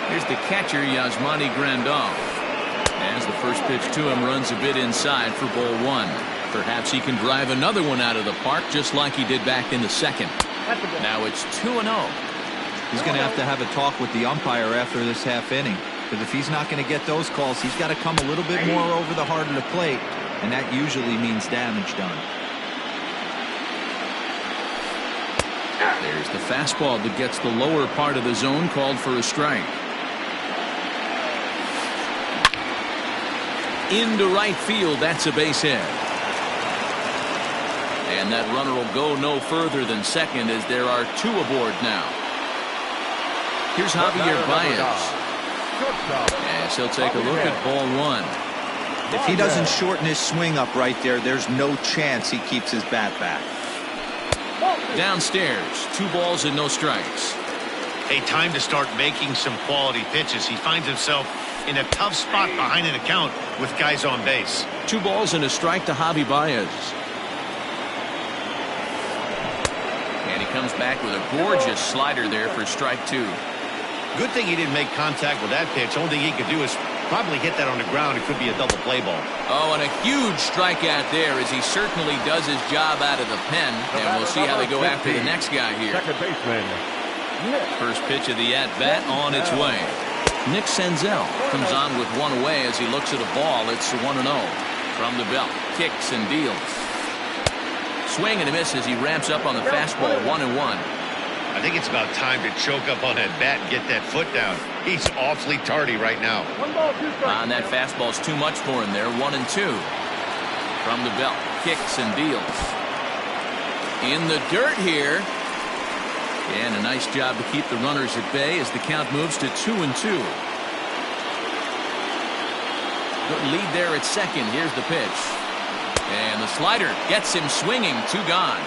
Here's the catcher, Yasmani Grandal. As the first pitch to him runs a bit inside for ball 1. Perhaps he can drive another one out of the park just like he did back in the 2nd. Now it's 2-0. He's going to have a talk with the umpire after this half inning. Because if he's not going to get those calls, he's got to come a little bit more over the heart of the plate, and that usually means damage done. There's the fastball that gets the lower part of the zone, called for a strike. Into right field, that's a base hit. And that runner will go no further than second as there are 2 aboard now. Here's Javier Baez. Yes, he'll take a look at ball 1. If he doesn't shorten his swing up right there, there's no chance he keeps his bat back. Downstairs, 2 balls and no strikes. Hey, time to start making some quality pitches. He finds himself in a tough spot behind an account with guys on base. 2 balls and a strike to Javi Baez. And he comes back with a gorgeous slider there for strike 2. Good thing he didn't make contact with that pitch. Only thing he could do is probably hit that on the ground. It could be a double play ball. Oh, and a huge strikeout there as he certainly does his job out of the pen. And we'll see how they go after the next guy here. Second baseman. First pitch of the at-bat on its way. Nick Senzel comes on with 1 away as he looks at a ball. It's 1-0. From the belt, kicks and deals. Swing and a miss as he ramps up on the fastball. 1-1. I think it's about time to choke up on that bat and get that foot down. He's awfully tardy right now. And that fastball's too much for him there. 1-2. From the belt, kicks and deals. In the dirt here. And a nice job to keep the runners at bay as the count moves to 2-2. Good lead there at second. Here's the pitch. And the slider gets him swinging. 2 gone.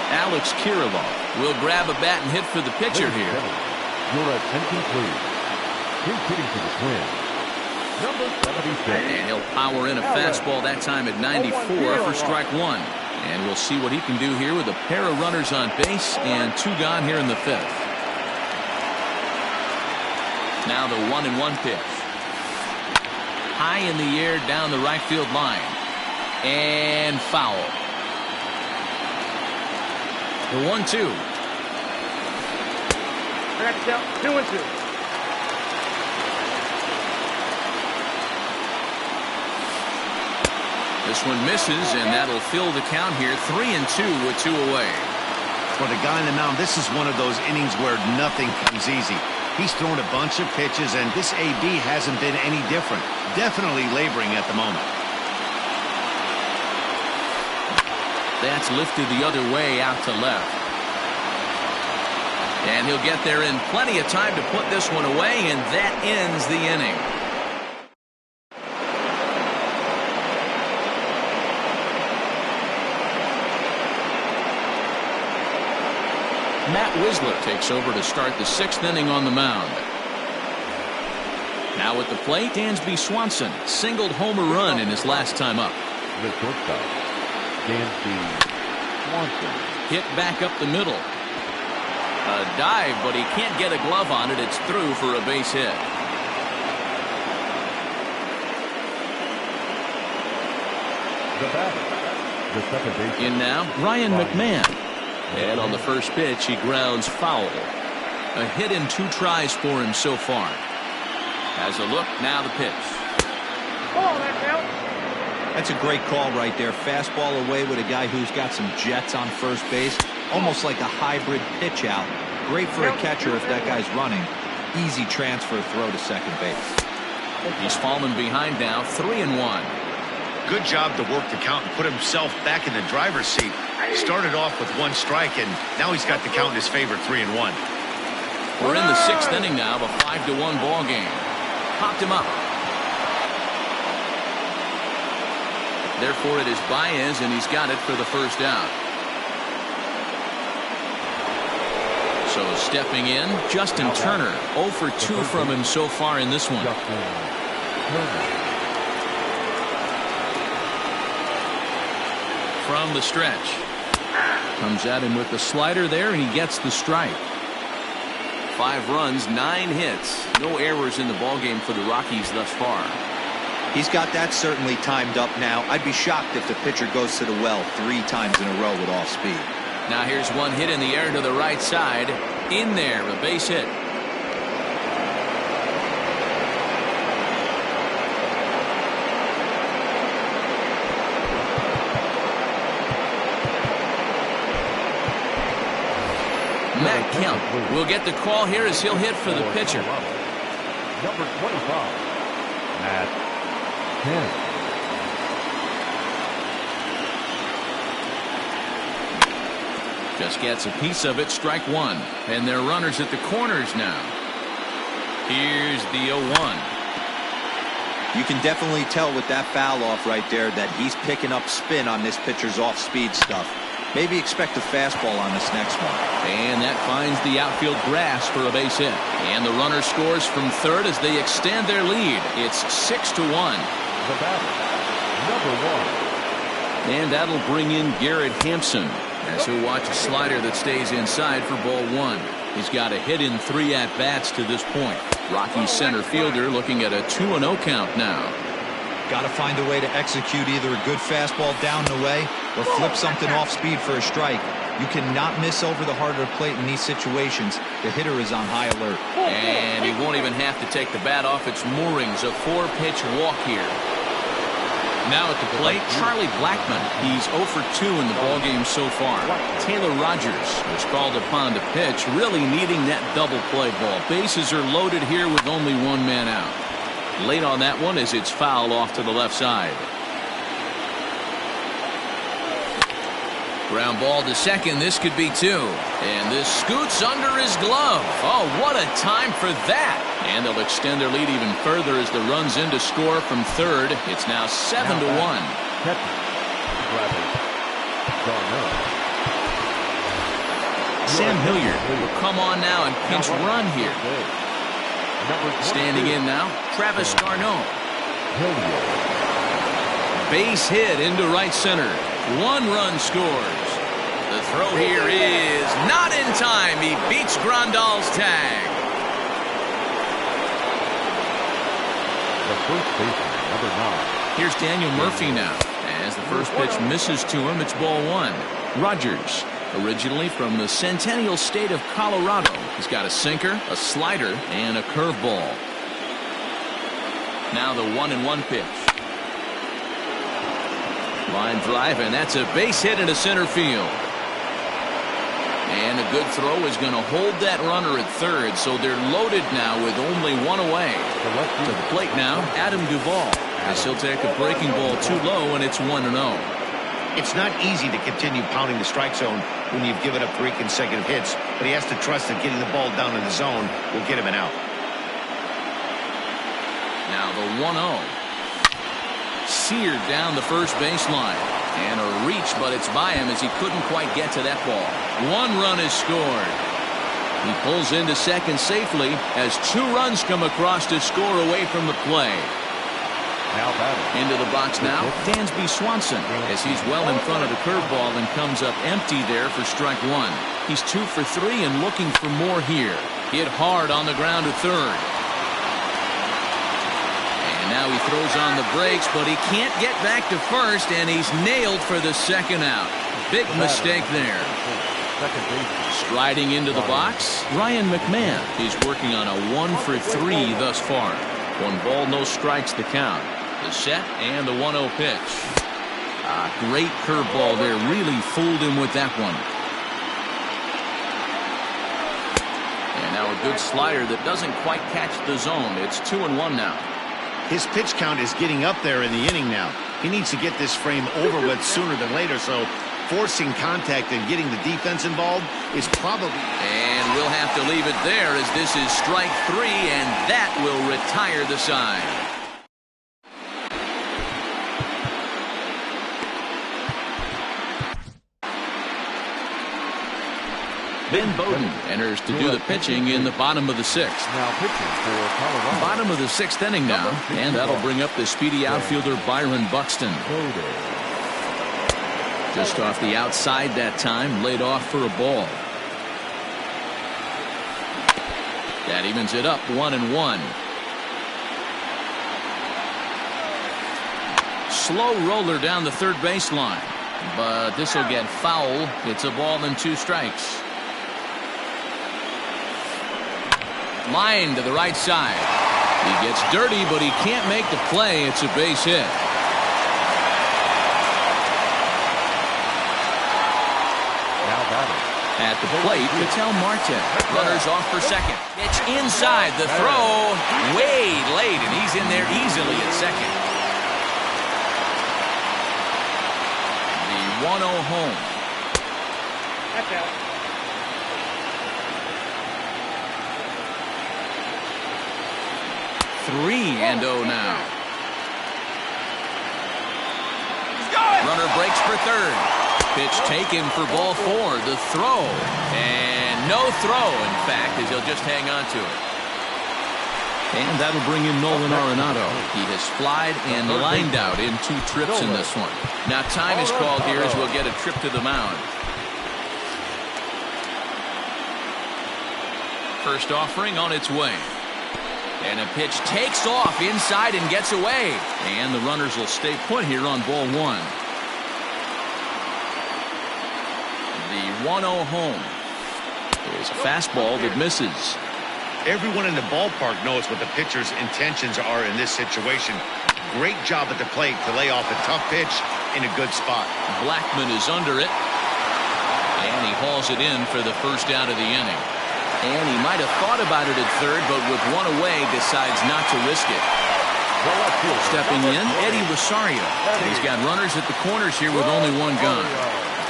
Alex Kirilov will grab a bat and hit for the pitcher here. Your attention, please. He's hitting for the Twins. Number 76. And he'll power in a fastball that time at 94 for strike 1. And we'll see what he can do here with a pair of runners on base and 2 gone here in the 5th. Now the 1-1 pitch. High in the air down the right field line. And foul. The 1-2. 2-2. This one misses, and that'll fill the count here. 3-2 with 2 away. For the guy on the mound, this is one of those innings where nothing comes easy. He's thrown a bunch of pitches, and this AB hasn't been any different. Definitely laboring at the moment. That's lifted the other way out to left. And he'll get there in plenty of time to put this one away, and that ends the inning. Matt Wisler takes over to start the 6th inning on the mound. Now at the plate, Dansby Swanson singled home a run in his last time up. The shortstop, Dansby Swanson. Hit back up the middle. A dive, but he can't get a glove on it. It's through for a base hit. The batter, the second baseman. In now, Ryan McMahon. And on the first pitch, he grounds foul. A hit in 2 tries for him so far. Has a look, now the pitch. That's a great call right there. Fastball away with a guy who's got some jets on first base. Almost like a hybrid pitch out. Great for a catcher if that guy's running. Easy transfer throw to second base. He's fallen behind now, 3-1. Good job to work the count and put himself back in the driver's seat. Started off with 1 strike, and now he's got the count in his favor, 3-1. We're in the 6th inning now of a 5-1 ball game. Popped him up. Therefore, it is Baez, and he's got it for the first out. So stepping in, Justin Turner. 0 for 2 from him so far in this one. From the stretch. Comes at him with the slider there, and he gets the strike. 5 runs, 9 hits. No errors in the ballgame for the Rockies thus far. He's got that certainly timed up now. I'd be shocked if the pitcher goes to the well 3 times in a row with off speed. Now here's one hit in the air to the right side. In there, a base hit. Matt Kemp will get the call here as he'll hit for the pitcher. Number 25, Matt Kemp. Just gets a piece of it, strike 1. And they're runners at the corners now. Here's the 0-1. You can definitely tell with that foul off right there that he's picking up spin on this pitcher's off-speed stuff. Maybe expect a fastball on this next one. And that finds the outfield grass for a base hit. And the runner scores from third as they extend their lead. It's 6-1. The batter, number 1. And that'll bring in Garrett Hampson as he'll watch a slider that stays inside for ball 1. He's got a hit in 3 at-bats to this point. Rockies center fielder looking at a 2-0 count now. Got to find a way to execute either a good fastball down and away or flip something off speed for a strike. You cannot miss over the heart of the plate in these situations. The hitter is on high alert. And he won't even have to take the bat off its moorings. A 4-pitch walk here. Now at the plate, Charlie Blackmon. He's 0 for 2 in the ballgame so far. Taylor Rogers was called upon to pitch, really needing that double play ball. Bases are loaded here with only 1 man out. Late on that one as it's foul off to the left side. Ground ball to second. This could be 2. And this scoots under his glove. Oh, what a time for that. And they'll extend their lead even further as the runs in to score from third. It's now 7-1. Sam Hilliard will come on now and pinch run here. Standing in now, Travis Garneau. Base hit into right center. 1 run scores. The throw here is not in time. He beats Grandal's tag. The first baseman, number 9. Here's Daniel Murphy now. As the first pitch misses to him, it's ball 1. Rogers, originally from the Centennial State of Colorado. He's got a sinker, a slider, and a curveball. Now the 1-1 pitch. Line drive, and that's a base hit into center field. And a good throw is going to hold that runner at third, so they're loaded now with only 1 away. To the plate now, Adam Duvall, as he'll take a breaking ball too low, and it's 1-0. It's not easy to continue pounding the strike zone when you've given up 3 consecutive hits, but he has to trust that getting the ball down in the zone will get him an out. Now the 1-0. Seared down the first baseline. And a reach, but it's by him as he couldn't quite get to that ball. 1 run is scored. He pulls into second safely as 2 runs come across to score away from the play. Now batting. Into the box now, Dansby Swanson, as he's well in front of the curveball and comes up empty there for strike 1. He's 2 for 3 and looking for more here. Hit hard on the ground to third. And now he throws on the brakes, but he can't get back to first, and he's nailed for the second out. Big mistake there. Striding into the box, Ryan McMahon. He's working on a 1 for 3 thus far. 1 ball, no strikes to count. The set and the 1-0 pitch. Great curveball there. Really fooled him with that one. And now a good slider that doesn't quite catch the zone. It's 2-1 now. His pitch count is getting up there in the inning now. He needs to get this frame over with sooner than later, so forcing contact and getting the defense involved is probably... And we'll have to leave it there as this is strike 3, and that will retire the side. Ben Bowden enters to do the pitching in the bottom of the 6th. Now pitching for Colorado. Bottom of the 6th inning now, and that'll bring up the speedy outfielder Byron Buxton. Just off the outside that time, laid off for a ball. That evens it up 1-1. Slow roller down the third baseline, but this will get foul. It's a ball and 2 strikes. Line to the right side. He gets dirty, but he can't make the play. It's a base hit. At the plate, Ketel Marte. Runners off for second. Pitch inside. The throw way late, and he's in there easily at second. The 1-0 home. That's out. 3-0 now. Runner breaks for third. Pitch taken for ball 4. The throw. And no throw, in fact, as he'll just hang on to it. And that'll bring in Nolan Arenado. He has flied and lined out in 2 trips in this one. Now time is called here as we'll get a trip to the mound. First offering on its way. And a pitch takes off inside and gets away. And the runners will stay put here on ball 1. The 1-0 home is a fastball that misses. Everyone in the ballpark knows what the pitcher's intentions are in this situation. Great job at the plate to lay off a tough pitch in a good spot. Blackman is under it. And he hauls it in for the first out of the inning. And he might have thought about it at third, but with 1 away, decides not to risk it. Stepping in, Eddie Rosario. He's got runners at the corners here with only 1 gun.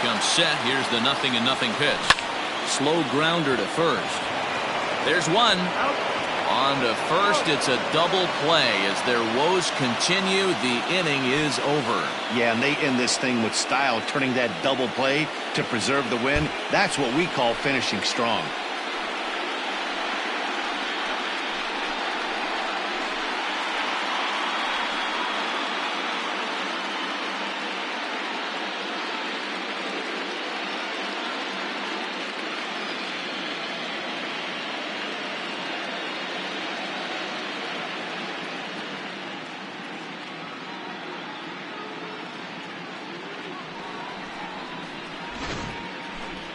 Comes set. Here's the 0-0 pitch. Slow grounder to first. There's 1. On to first, it's a double play. As their woes continue, the inning is over. Yeah, and they end this thing with style, turning that double play to preserve the win. That's what we call finishing strong.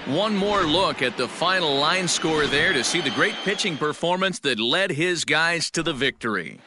One more look at the final line score there to see the great pitching performance that led his guys to the victory.